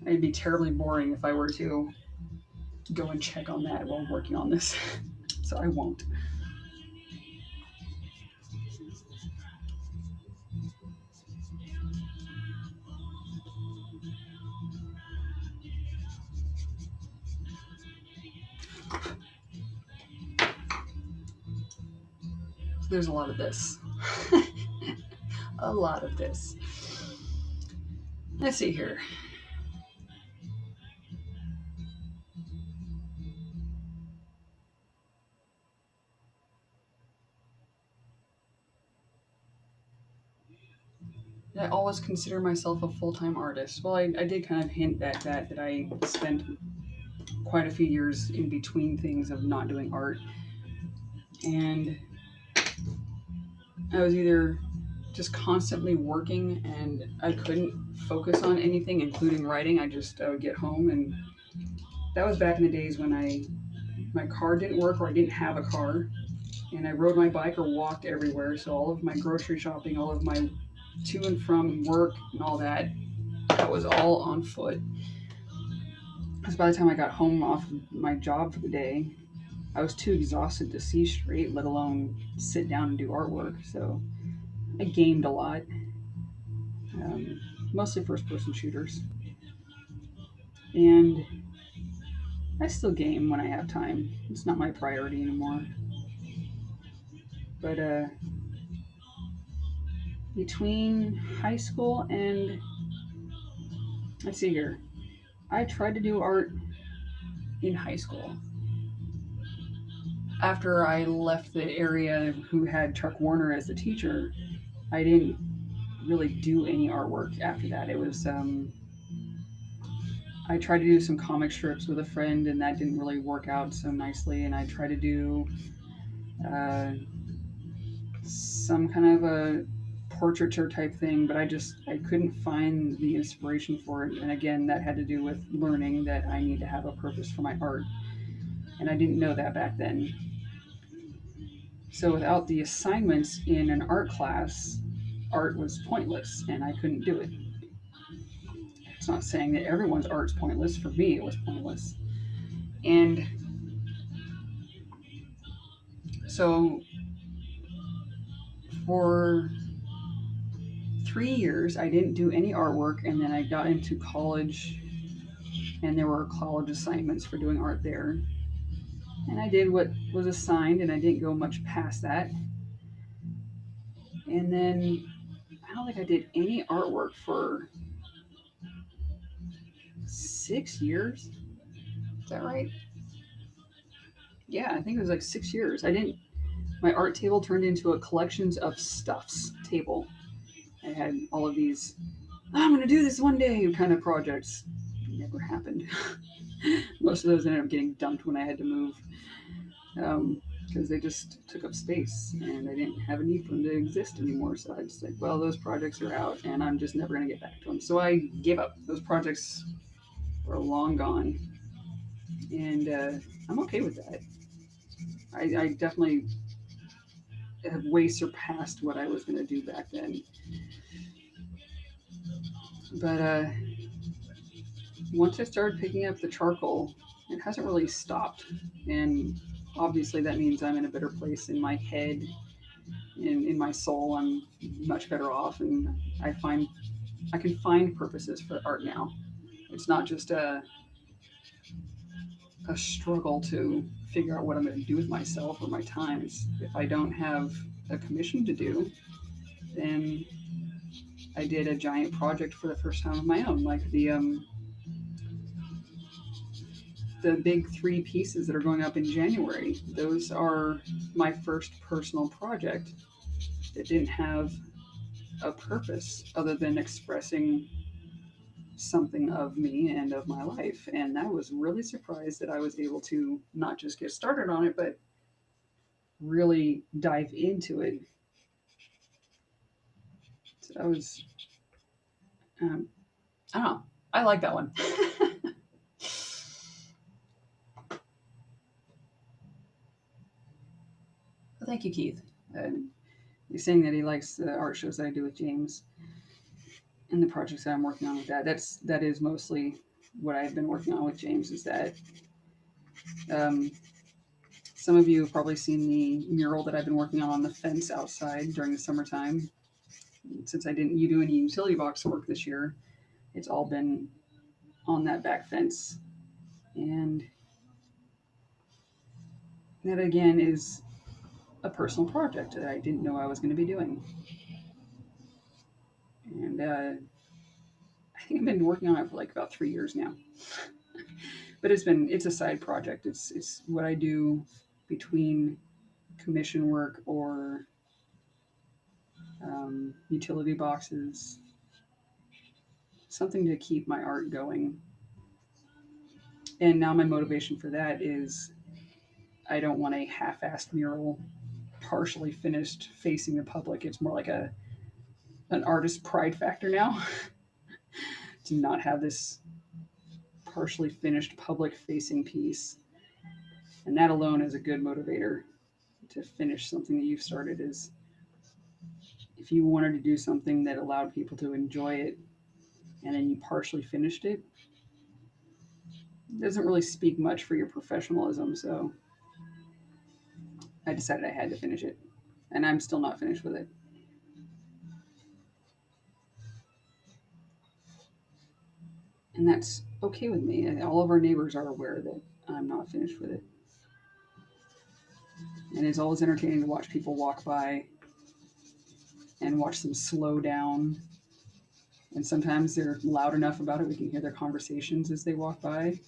It'd be terribly boring if I were to go and check on that while working on this. So I won't. There's a lot of this. A lot of this. Let's see here. I always consider myself a full-time artist. Well, I did kind of hint at that I spent quite a few years in between things of not doing art. And I was either just constantly working and I couldn't focus on anything, including writing. I would get home, and that was back in the days when my car didn't work or I didn't have a car, and I rode my bike or walked everywhere. So all of my grocery shopping, all of my to and from work and all that was all on foot. Because by the time I got home off my job for the day, I was too exhausted to see straight, let alone sit down and do artwork. So I gamed a lot, mostly first person shooters. And I still game when I have time. It's not my priority anymore. But between high school and, let's see here, I tried to do art in high school. After I left the area who had Chuck Warner as the teacher, I didn't really do any artwork after that. It was I tried to do some comic strips with a friend, and that didn't really work out so nicely. And I tried to do uh, some kind of a portraiture type thing, but I couldn't find the inspiration for it. And again, that had to do with learning that I need to have a purpose for my art, and I didn't know that back then. So without the assignments in an art class, art was pointless, and I couldn't do it. It's not saying that everyone's art's pointless. For me, it was pointless. And so for 3 years, I didn't do any artwork, and then I got into college, and there were college assignments for doing art there. And I did what was assigned, and I didn't go much past that. And then I don't think I did any artwork for 6 years. Is that right? Yeah, I think it was like 6 years. I didn't. My art table turned into a collections of stuffs table. I had all of these, I'm going to do this one day kind of projects. Never happened. Most of those ended up getting dumped when I had to move, because they just took up space and I didn't have a need for them to exist anymore. So I just like, well, those projects are out and I'm just never going to get back to them. So I gave up. Those projects were long gone. And I'm okay with that. I definitely have way surpassed what I was going to do back then. But once I started picking up the charcoal, it hasn't really stopped. And obviously, that means I'm in a better place in my head, in my soul. I'm much better off, and I can find purposes for art now. It's not just a struggle to figure out what I'm going to do with myself or my times. If I don't have a commission to do, then I did a giant project for the first time of my own, like the big 3 pieces that are going up in January. Those are my first personal project that didn't have a purpose other than expressing something of me and of my life. And I was really surprised that I was able to not just get started on it, but really dive into it. So that was, um, I don't know, I like that one. Well, thank you, Keith. He's saying that he likes the art shows that I do with James and the projects that I'm working on with that. That is mostly what I've been working on with James. Is that um, some of you have probably seen the mural that I've been working on the fence outside during the summertime. Since I didn't do any utility box work this year, it's all been on that back fence, and that again is a personal project that I didn't know I was going to be doing. And I think I've been working on it for like about 3 years now. But it's a side project. It's what I do between commission work or utility boxes, something to keep my art going. And now my motivation for that is I don't want a half-assed mural partially finished facing the public. It's more like an artist pride factor now to not have this partially finished public facing piece. And that alone is a good motivator to finish something that you've started. Is if you wanted to do something that allowed people to enjoy it and then you partially finished it, it doesn't really speak much for your professionalism. So I decided I had to finish it. And I'm still not finished with it. And that's okay with me. And all of our neighbors are aware that I'm not finished with it. And it's always entertaining to watch people walk by and watch them slow down. And sometimes they're loud enough about it, we can hear their conversations as they walk by.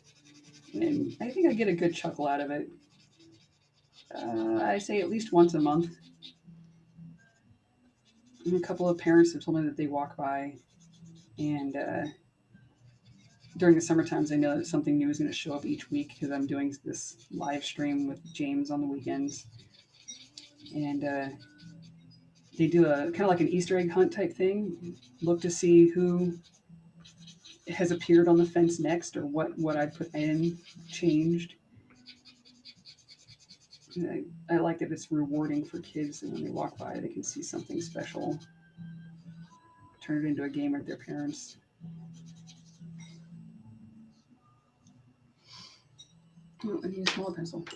And I think I get a good chuckle out of it. I say at least once a month. And a couple of parents have told me that they walk by, and during the summer times, I know that something new is going to show up each week because I'm doing this live stream with James on the weekends. And they do a kind of like an Easter egg hunt type thing. Look to see who has appeared on the fence next, or what I put in changed. I like that it's rewarding for kids, and when they walk by, they can see something special, turn it into a game with their parents. Oh, I need a smaller pencil.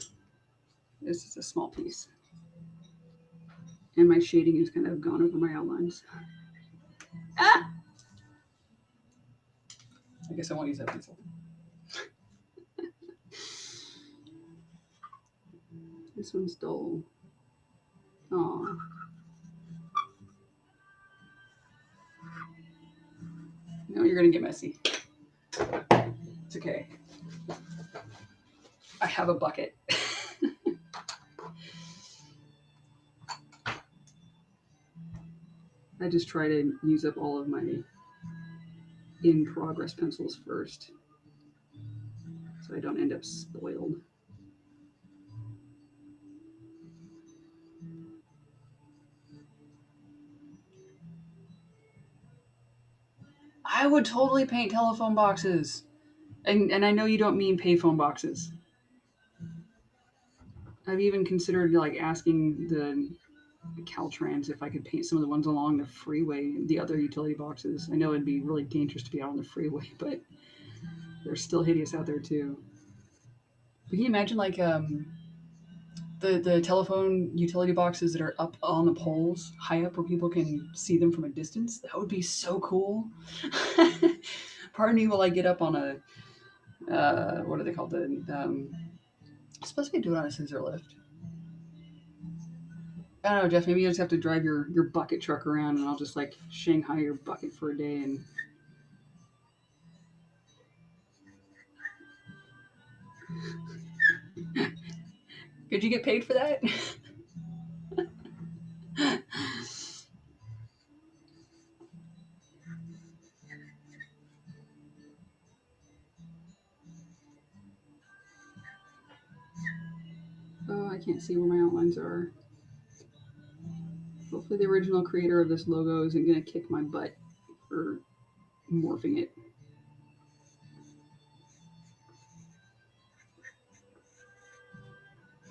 This is a small piece. And my shading has kind of gone over my outlines. Ah! I guess I won't use that pencil. This one's dull. Aw. No, you're gonna get messy. It's okay. I have a bucket. I just try to use up all of my in-progress pencils first, so I don't end up spoiled. I would totally paint telephone boxes. And I know you don't mean payphone boxes. I've even considered like asking the Caltrans if I could paint some of the ones along the freeway, the other utility boxes. I know it'd be really dangerous to be out on the freeway, but they're still hideous out there too. But can you imagine like the telephone utility boxes that are up on the poles, high up where people can see them from a distance? That would be so cool. Part of me will like get up on a what are they called? The supposed to be doing on a scissor lift. I don't know, Jeff. Maybe you just have to drive your bucket truck around, and I'll just like Shanghai your bucket for a day. And could you get paid for that? Oh, I can't see where my outlines are. Hopefully, the original creator of this logo isn't gonna kick my butt for morphing it.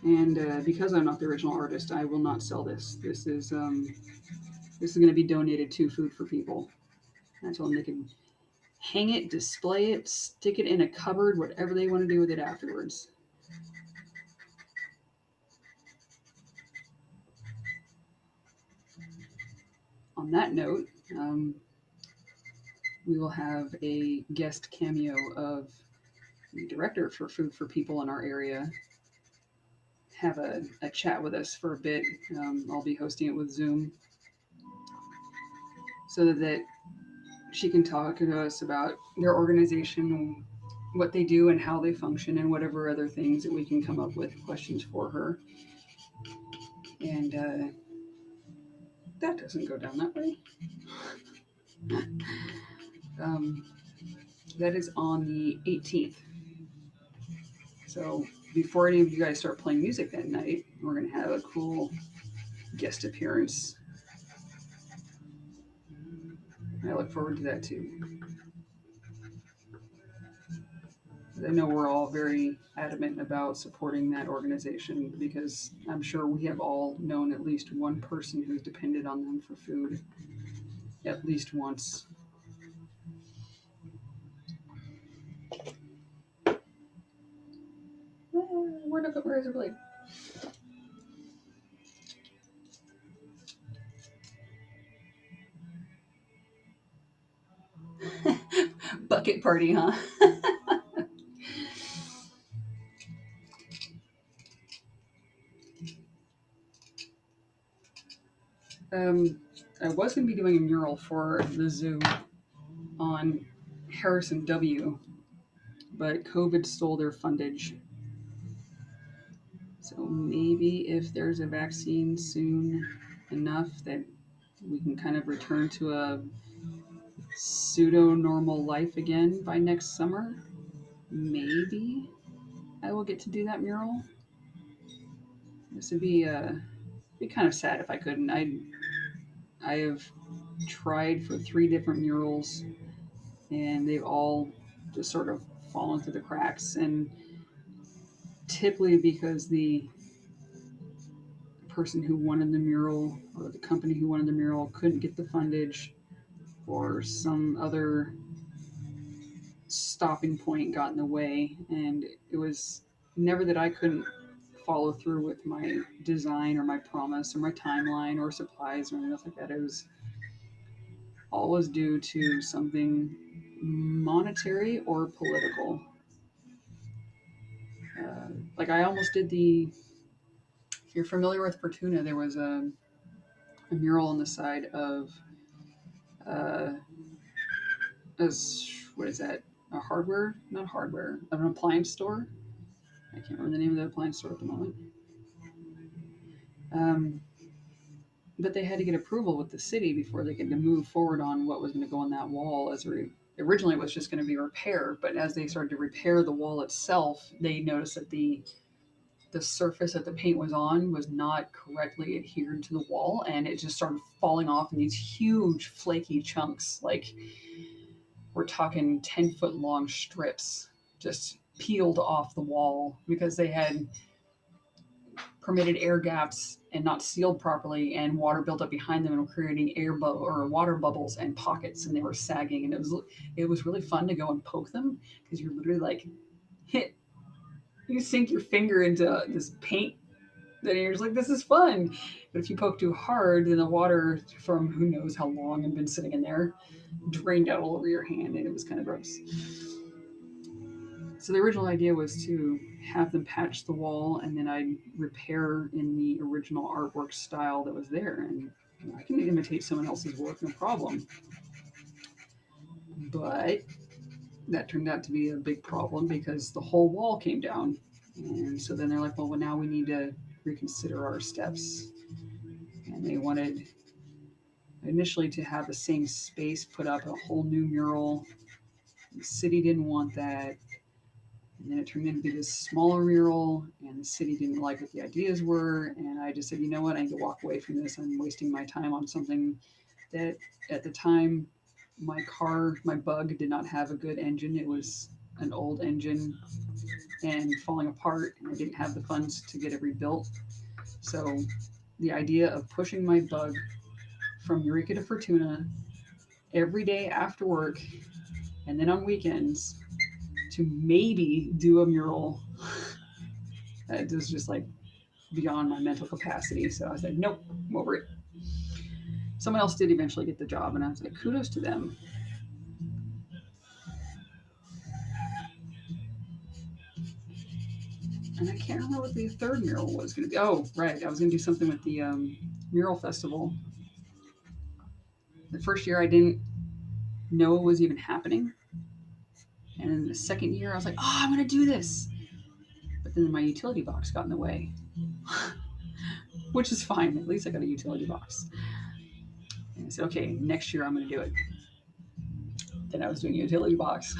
And because I'm not the original artist, I will not sell this. This is going to be donated to Food for People. I told them they can hang it, display it, stick it in a cupboard, whatever they want to do with it afterwards. On that note, we will have a guest cameo of the director for Food for People in our area have a chat with us for a bit. I'll be hosting it with Zoom so that she can talk to us about their organization, what they do and how they function, and whatever other things that we can come up with questions for her. And that doesn't go down that way. Um, that is on the 18th. So before any of you guys start playing music that night, we're going to have a cool guest appearance. I look forward to that too. I know we're all very adamant about supporting that organization because I'm sure we have all known at least one person who's depended on them for food at least once. Where did I put my razor blade? Bucket party, huh? I was going to be doing a mural for the zoo on Harrison W, but COVID stole their fundage. So maybe if there's a vaccine soon enough that we can kind of return to a pseudo normal life again by next summer, maybe I will get to do that mural. This would be kind of sad if I couldn't. I have tried for 3 different murals, and they've all just sort of fallen through the cracks. And typically because the person who wanted the mural or the company who wanted the mural couldn't get the fundage, or some other stopping point got in the way, and it was never that I couldn't follow through with my design or my promise or my timeline or supplies or anything like that. It was always due to something monetary or political. Like I almost did the. If you're familiar with Fortuna, there was a mural on the side of uh, as what is that? A hardware, not hardware, of an appliance store. I can't remember the name of the appliance store at the moment. Um, but they had to get approval with the city before they could move forward on what was going to go on that wall. Originally, it was just going to be repair, but as they started to repair the wall itself, they noticed that the surface that the paint was on was not correctly adhered to the wall, and it just started falling off in these huge flaky chunks. Like we're talking 10-foot long strips just peeled off the wall because they had permitted air gaps and not sealed properly, and water built up behind them and were creating or water bubbles and pockets, and they were sagging. And it was really fun to go and poke them because you're literally like hit. You sink your finger into this paint, then you're just like, this is fun. But if you poke too hard, then the water from who knows how long had been sitting in there drained out all over your hand, and it was kind of gross. So the original idea was to have them patch the wall, and then I'd repair in the original artwork style that was there. And I can imitate someone else's work, no problem. But that turned out to be a big problem because the whole wall came down. And so then they're like, well, now we need to reconsider our steps. And they wanted initially to have the same space put up a whole new mural. The city didn't want that. And then it turned into this smaller mural, and the city didn't like what the ideas were. And I just said, you know what, I need to walk away from this. I'm wasting my time on something that at the time my Bug did not have a good engine. It was an old engine and falling apart, and I didn't have the funds to get it rebuilt. So the idea of pushing my Bug from Eureka to Fortuna every day after work and then on weekends to maybe do a mural, it was just like beyond my mental capacity. So I said, nope, I'm over it. Someone else did eventually get the job, and I was like, kudos to them. And I can't remember what the third mural was going to be. Oh, right. I was going to do something with the mural festival. The first year I didn't know it was even happening. And then the second year I was like, oh, I'm going to do this. But then my utility box got in the way, which is fine. At least I got a utility box. And I said, okay, next year I'm going to do it. Then I was doing a utility box.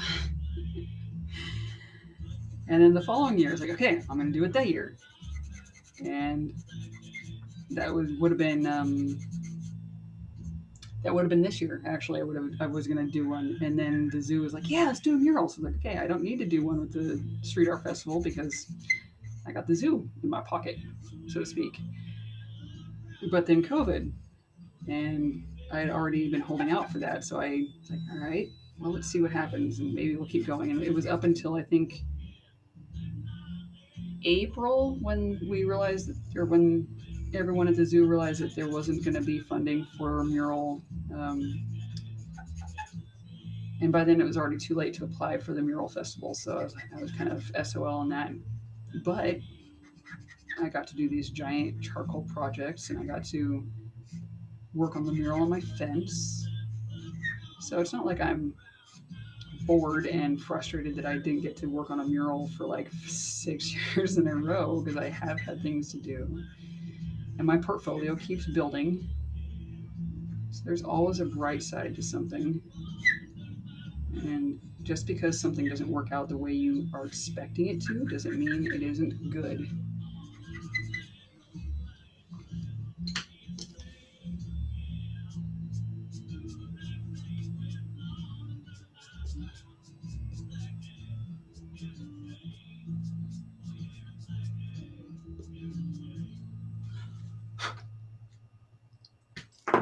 And then the following year, I was like, okay, I'm going to do it that year. And that would have been this year. Actually, I was going to do one. And then the zoo was like, yeah, let's do a mural. So I was like, okay, I don't need to do one with the street art festival because I got the zoo in my pocket, so to speak. But then COVID, and I had already been holding out for that. So I was like, all right, well, let's see what happens, and maybe we'll keep going. And it was up until I think April when we realized, when everyone at the zoo realized that there wasn't going to be funding for a mural. And by then it was already too late to apply for the mural festival. So I was kind of SOL on that. But I got to do these giant charcoal projects, and I got to work on the mural on my fence. So it's not like I'm bored and frustrated that I didn't get to work on a mural for like 6 years in a row, because I have had things to do. And my portfolio keeps building. So there's always a bright side to something. And just because something doesn't work out the way you are expecting it to doesn't mean it isn't good.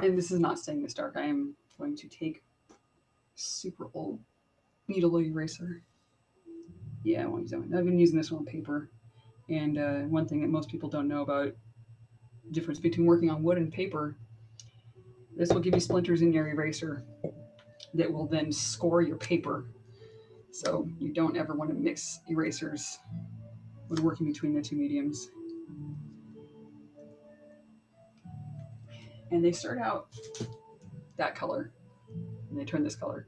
And this is not staying this dark. I am going to take super old needle eraser. Yeah, I won't use that one. I've been using this one on paper. And one thing that most people don't know about the difference between working on wood and paper, this will give you splinters in your eraser that will then score your paper. So you don't ever want to mix erasers when working between the two mediums. And they start out that color, and they turn this color.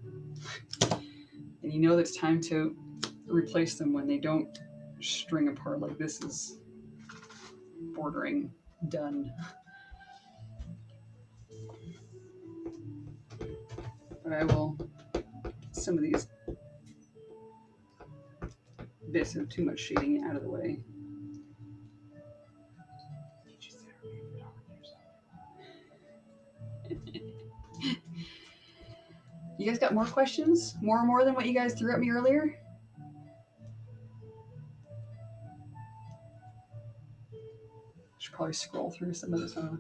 And you know that it's time to replace them when they don't string apart like this is bordering done. But I will get some of these bits of too much shading out of the way. You guys got more questions? More than what you guys threw at me earlier? Should probably scroll through some of this, huh?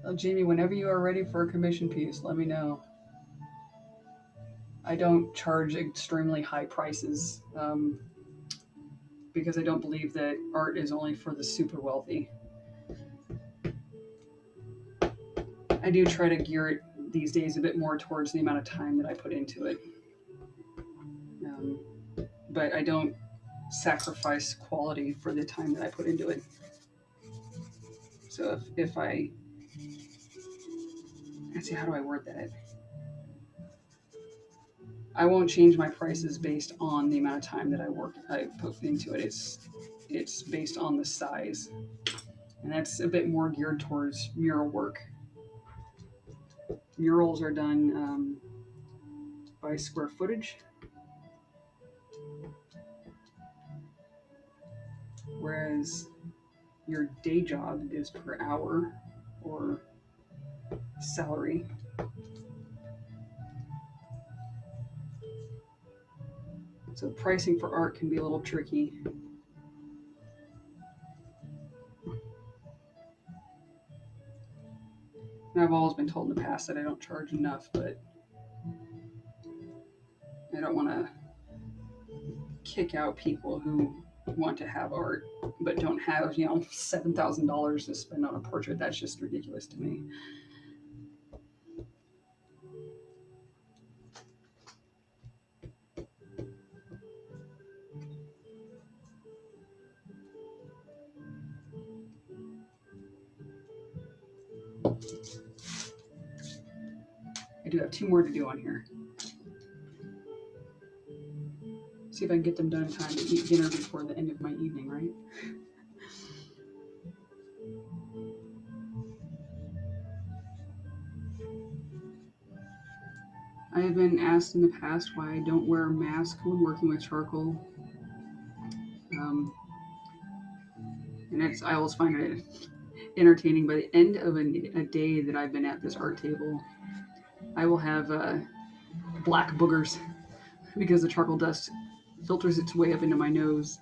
Oh, Jamie, whenever you are ready for a commission piece, let me know. I don't charge extremely high prices. because I don't believe that art is only for the super wealthy. I do try to gear it these days a bit more towards the amount of time that I put into it. Um, but I don't sacrifice quality for the time that I put into it. So if I, let's see, how do I word that? I won't change my prices based on the amount of time that I put into it. It's based on the size, and that's a bit more geared towards mural work. Murals are done by square footage, whereas your day job is per hour or salary. So pricing for art can be a little tricky. And I've always been told in the past that I don't charge enough, but I don't want to kick out people who want to have art but don't have, $7,000 to spend on a portrait. That's just ridiculous to me. I do have two more to do on here. See if I can get them done in time to eat dinner before the end of my evening, right? I have been asked in the past why I don't wear a mask when working with charcoal. Um, and I always find it entertaining. By the end of a day that I've been at this art table, I will have black boogers because the charcoal dust filters its way up into my nose.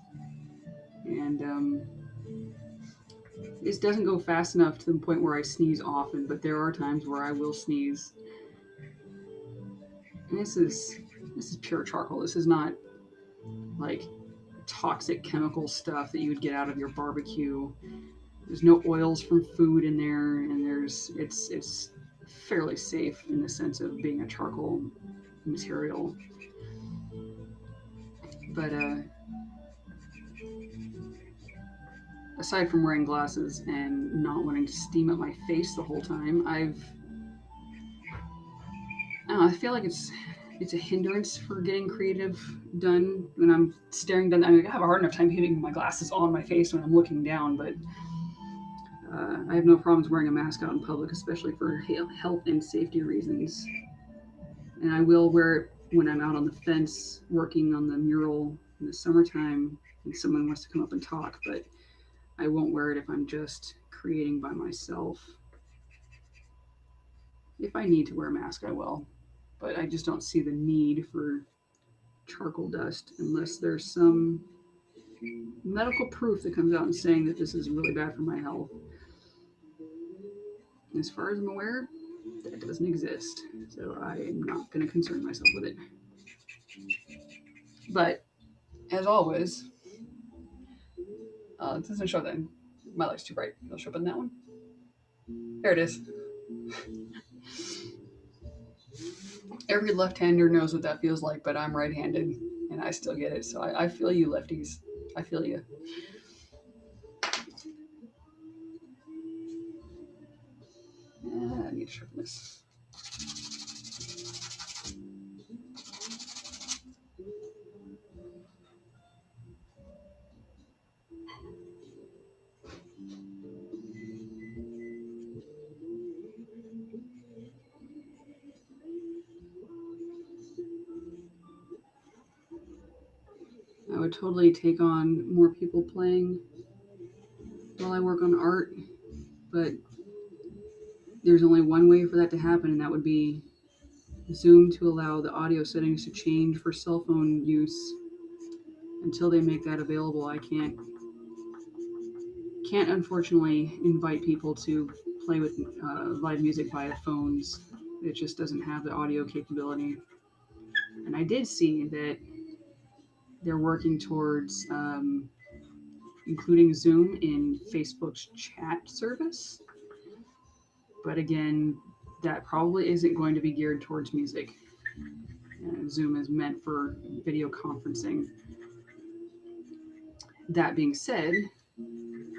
And it doesn't go fast enough to the point where I sneeze often, but there are times where I will sneeze. And this is pure charcoal. This is not like toxic chemical stuff that you would get out of your barbecue. There's no oils from food in there, and it's fairly safe in the sense of being a charcoal material. But aside from wearing glasses and not wanting to steam up my face the whole time, I feel like it's a hindrance for getting creative done when I'm staring down. I have a hard enough time hitting my glasses on my face when I'm looking down, but I have no problems wearing a mask out in public, especially for health and safety reasons. And I will wear it when I'm out on the fence working on the mural in the summertime and someone wants to come up and talk, but I won't wear it if I'm just creating by myself. If I need to wear a mask, I will, but I just don't see the need for charcoal dust unless there's some medical proof that comes out and saying that this is really bad for my health. As far as I'm aware, that doesn't exist. So I am not going to concern myself with it. But as always, it doesn't show that my light's too bright. It'll show up in that one. There it is. Every left-hander knows what that feels like, but I'm right-handed and I still get it. So I feel you, lefties. I feel you. I need to sharpen this. I would totally take on more people playing while I work on art, but there's only one way for that to happen, and that would be Zoom to allow the audio settings to change for cell phone use. Until they make that available, I can't unfortunately invite people to play with live music via phones. It just doesn't have the audio capability. And I did see that they're working towards including Zoom in Facebook's chat service. But again, that probably isn't going to be geared towards music. Zoom is meant for video conferencing. That being said,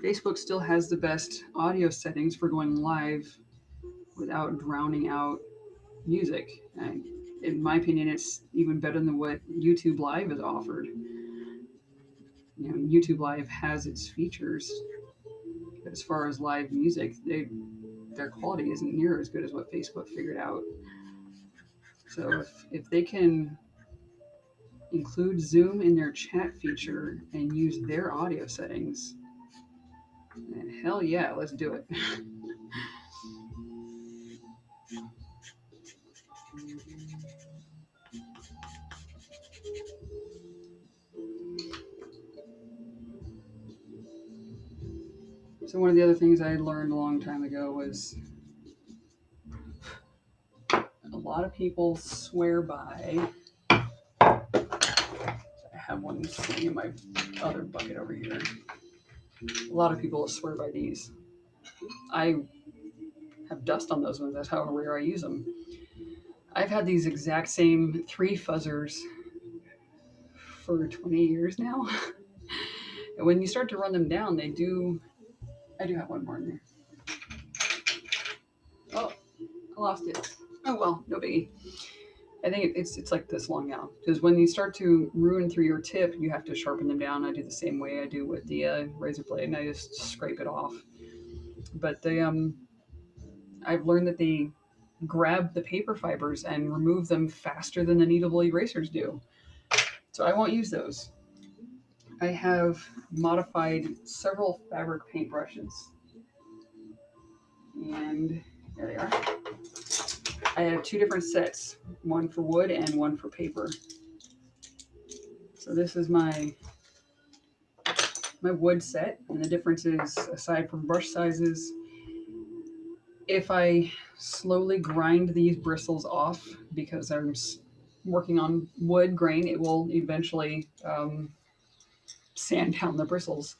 Facebook still has the best audio settings for going live without drowning out music. And in my opinion, it's even better than what YouTube Live has offered. YouTube Live has its features, but as far as live music, their quality isn't near as good as what Facebook figured out. So if they can include Zoom in their chat feature and use their audio settings, then hell yeah, let's do it. So one of the other things I learned a long time ago was a lot of people swear by. I have one sitting in my other bucket over here. A lot of people swear by these. I have dust on those ones. That's how rare I use them. I've had these exact same 3 fuzzers for 20 years now. And when you start to run them down, I do have one more in there. Oh, I lost it. Oh well, no biggie. I think it's like this long now, because when you start to ruin through your tip, you have to sharpen them down. I do the same way I do with the razor blade, and I just scrape it off. But I've learned that they grab the paper fibers and remove them faster than the kneadable erasers do. So I won't use those. I have modified several fabric paintbrushes, and there they are. I have 2 different sets, one for wood and one for paper. So this is my wood set, and the difference is, aside from brush sizes, if I slowly grind these bristles off, because I'm working on wood grain, it will eventually sand down the bristles.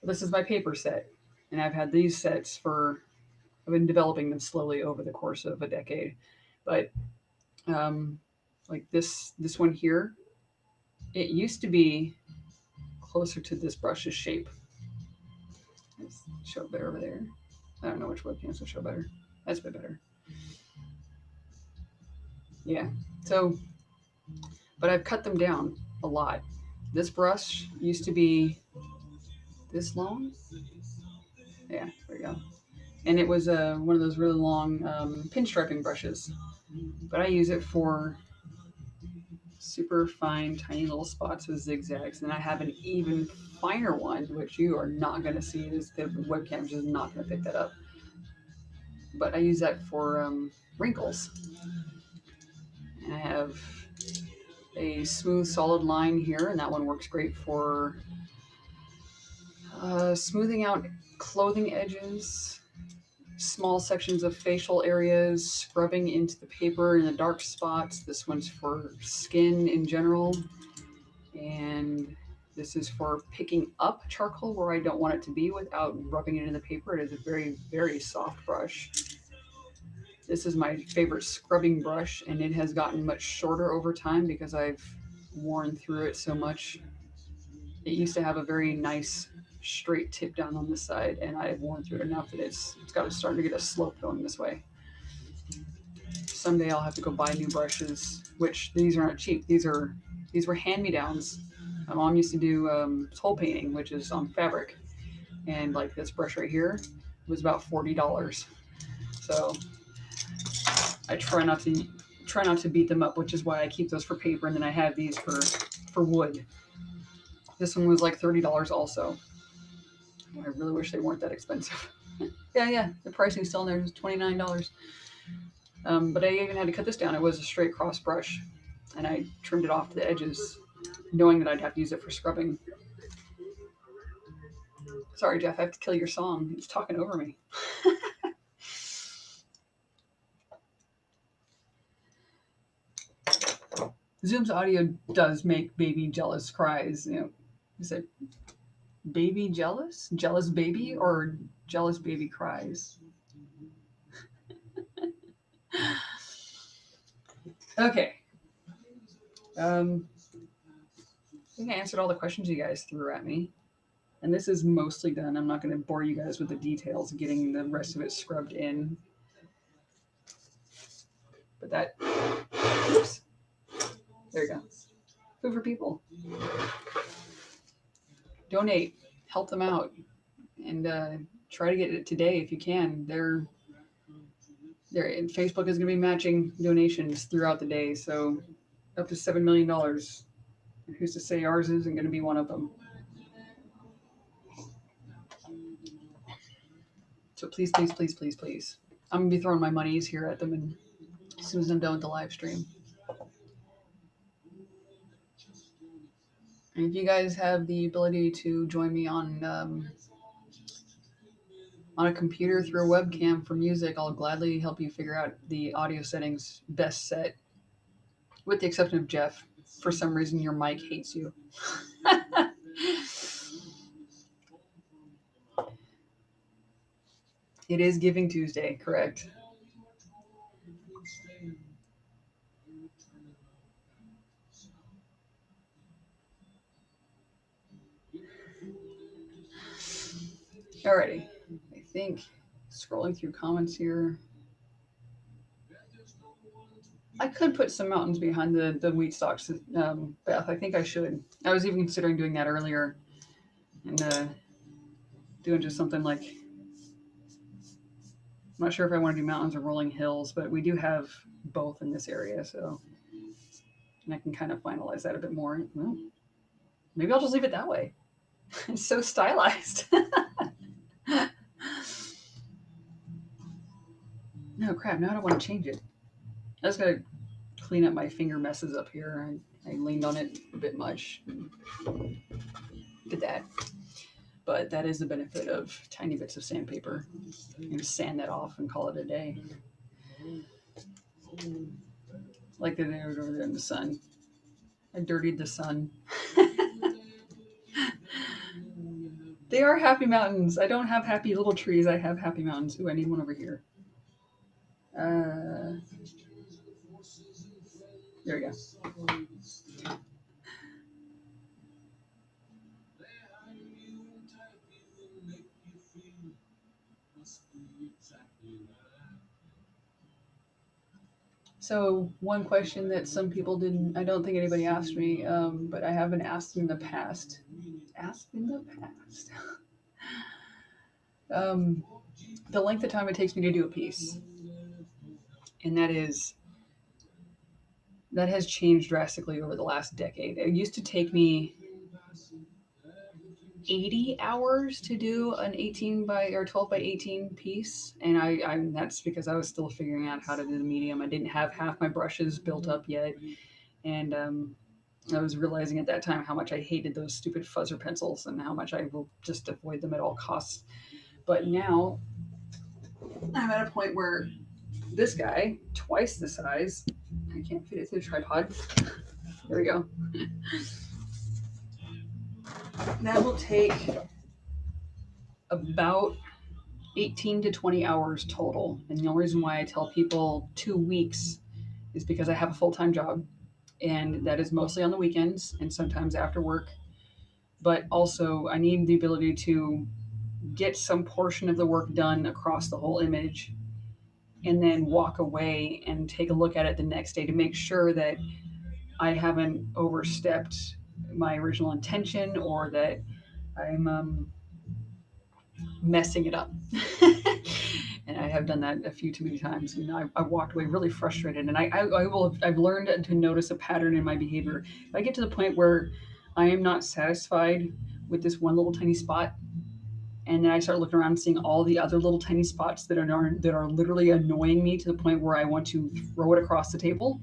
This is my paper set, and I've had these sets I've been developing them slowly over the course of a decade. But like this one here, it used to be closer to this brush's shape. Let's show it better over there. I don't know which webcams will show better. That's a bit better. Yeah. So, but I've cut them down a lot. This brush used to be this long. Yeah, there we go. And it was one of those really long pinstriping brushes. But I use it for super fine, tiny little spots with zigzags. And I have an even finer one, which you are not going to see. The webcam is not going to pick that up. But I use that for wrinkles. And I have a smooth, solid line here, and that one works great for smoothing out clothing edges, small sections of facial areas, scrubbing into the paper in the dark spots. This one's for skin in general. And this is for picking up charcoal where I don't want it to be without rubbing it in the paper. It is a very, very soft brush. This is my favorite scrubbing brush, and it has gotten much shorter over time because I've worn through it so much. It used to have a very nice straight tip down on the side, and I've worn through it enough that it's got to start to get a slope going this way. Someday I'll have to go buy new brushes, which these aren't cheap. These were hand-me-downs. My mom used to do toll painting, which is on fabric, and like this brush right here was about $40. So I try not to beat them up, which is why I keep those for paper, and then I have these for wood. This one was like $30 also. I really wish they weren't that expensive. yeah, the pricing still in there is $29. But I even had to cut this down. It was a straight cross brush, and I trimmed it off to the edges, knowing that I'd have to use it for scrubbing. Sorry, Jeff, I have to kill your song. It's talking over me. Zoom's audio does make baby jealous cries. You know, Baby jealous? Jealous baby or jealous baby cries? Okay. I think I answered all the questions you guys threw at me. And this is mostly done. I'm not going to bore you guys with the details of getting the rest of it scrubbed in. But that, oops, there you go. Food for people. Donate, help them out, and try to get it today if you can. Facebook is going to be matching donations throughout the day, so up to $7 million. Who's to say ours isn't going to be one of them? So please, please, please, please, please. I'm going to be throwing my monies here at them and as soon as I'm done with the live stream. And if you guys have the ability to join me on a computer through a webcam for music, I'll gladly help you figure out the audio settings best set, with the exception of Jeff. For some reason, your mic hates you. It is Giving Tuesday, correct? Alrighty. I think scrolling through comments here. I could put some mountains behind the wheat stalks, Beth. I think I should. I was even considering doing that earlier and doing just something like, I'm not sure if I want to do mountains or rolling hills, but we do have both in this area, so and I can kind of finalize that a bit more. Well, maybe I'll just leave it that way. It's so stylized. No, crap. Now I don't want to change it. I just got to clean up my finger messes up here. I leaned on it a bit much. Did that. But that is the benefit of tiny bits of sandpaper. You can just sand that off and call it a day. Like they did over there in the sun. I dirtied the sun. They are happy mountains. I don't have happy little trees. I have happy mountains. Ooh, I need one over here. There we go. So one question that some people didn't, I don't think anybody asked me, but I have been asked in the past. The length of time it takes me to do a piece. And that has changed drastically over the last decade. It used to take me 80 hours to do an 18 by or 12 by 18 piece, and that's because I was still figuring out how to do the medium. I didn't have half my brushes built up yet, and I was realizing at that time how much I hated those stupid fuzzer pencils and how much I will just avoid them at all costs. But now I'm at a point where this guy, twice the size, I can't fit it through the tripod. There we go. That will take about 18 to 20 hours total. And the only reason why I tell people 2 weeks is because I have a full-time job, and that is mostly on the weekends and sometimes after work. But also I need the ability to get some portion of the work done across the whole image and then walk away and take a look at it the next day to make sure that I haven't overstepped my original intention or that I'm messing it up. And I have done that a few too many times. I walked away really frustrated, and I've learned to notice a pattern in my behavior. If I get to the point where I am not satisfied with this one little tiny spot, and then I start looking around and seeing all the other little tiny spots that are literally annoying me to the point where I want to throw it across the table,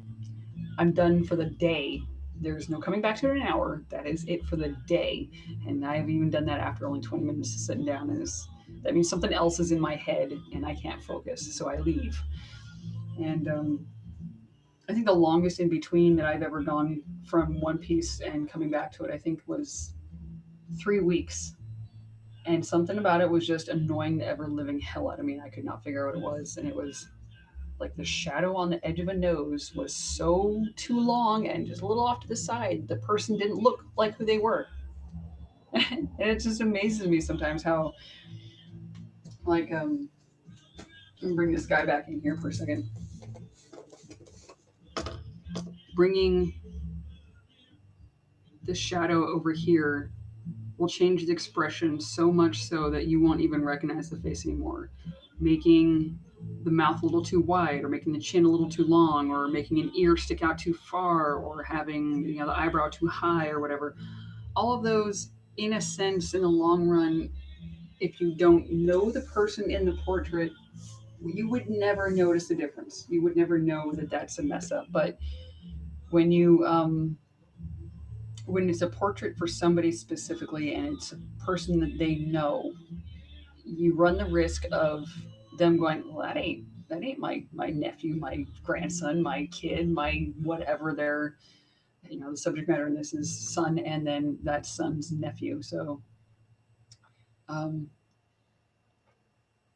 I'm done for the day. There's no coming back to it in an hour. That is it for the day. And I've even done that after only 20 minutes of sitting down. And that means something else is in my head and I can't focus. So I leave. And I think the longest in between that I've ever gone from one piece and coming back to it, I think was 3 weeks. And something about it was just annoying the ever living hell out of me. And I could not figure out what it was. And it was like the shadow on the edge of a nose was so too long and just a little off to the side. The person didn't look like who they were. And it just amazes me sometimes how, like, let me bring this guy back in here for a second. Bringing the shadow over here will change the expression so much so that you won't even recognize the face anymore. Making the mouth a little too wide, or making the chin a little too long, or making an ear stick out too far, or having the eyebrow too high, or whatever. All of those, in a sense, in the long run, if you don't know the person in the portrait, you would never notice the difference. You would never know that that's a mess up. But when you when it's a portrait for somebody specifically and it's a person that they know, you run the risk of them going, well, that ain't my nephew, my grandson, my kid, my whatever their the subject matter in this is son and then that son's nephew. So um,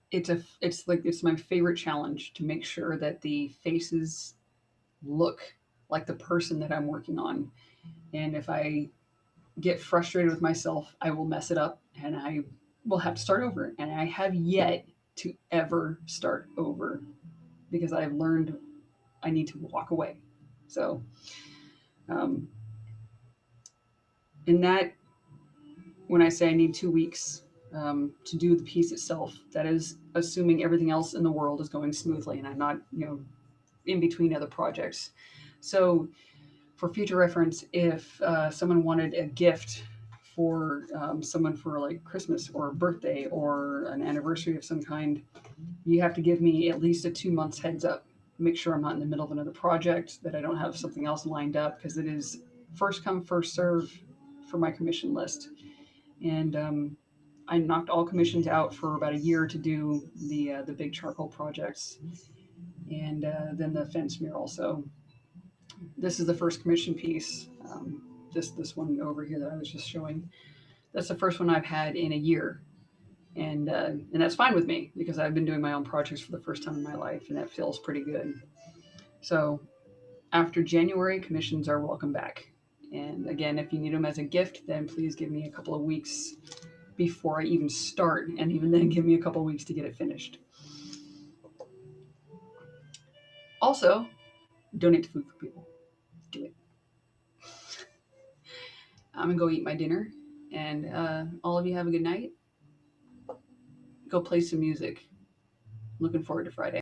it's my favorite challenge to make sure that the faces look like the person that I'm working on. And if I get frustrated with myself, I will mess it up and I will have to start over. And I have yet to ever start over because I've learned I need to walk away. So, um, in that, when I say I need 2 weeks to do the piece itself, that is assuming everything else in the world is going smoothly and I'm not, in between other projects. So, for future reference, if someone wanted a gift for someone for like Christmas or a birthday or an anniversary of some kind, you have to give me at least a 2 months heads up. Make sure I'm not in the middle of another project, that I don't have something else lined up, because it is first come, first serve for my commission list. And I knocked all commissions out for about a year to do the big charcoal projects, and then the fence mural. So this is the first commission piece. This one over here that I was just showing. That's the first one I've had in a year, and that's fine with me because I've been doing my own projects for the first time in my life, and that feels pretty good. So after January, commissions are welcome back. And again, if you need them as a gift, then please give me a couple of weeks before I even start, and even then, give me a couple of weeks to get it finished. Also, donate to Food for People. Do it. I'm gonna go eat my dinner, and all of you have a good night. Go play some music. Looking forward to Friday.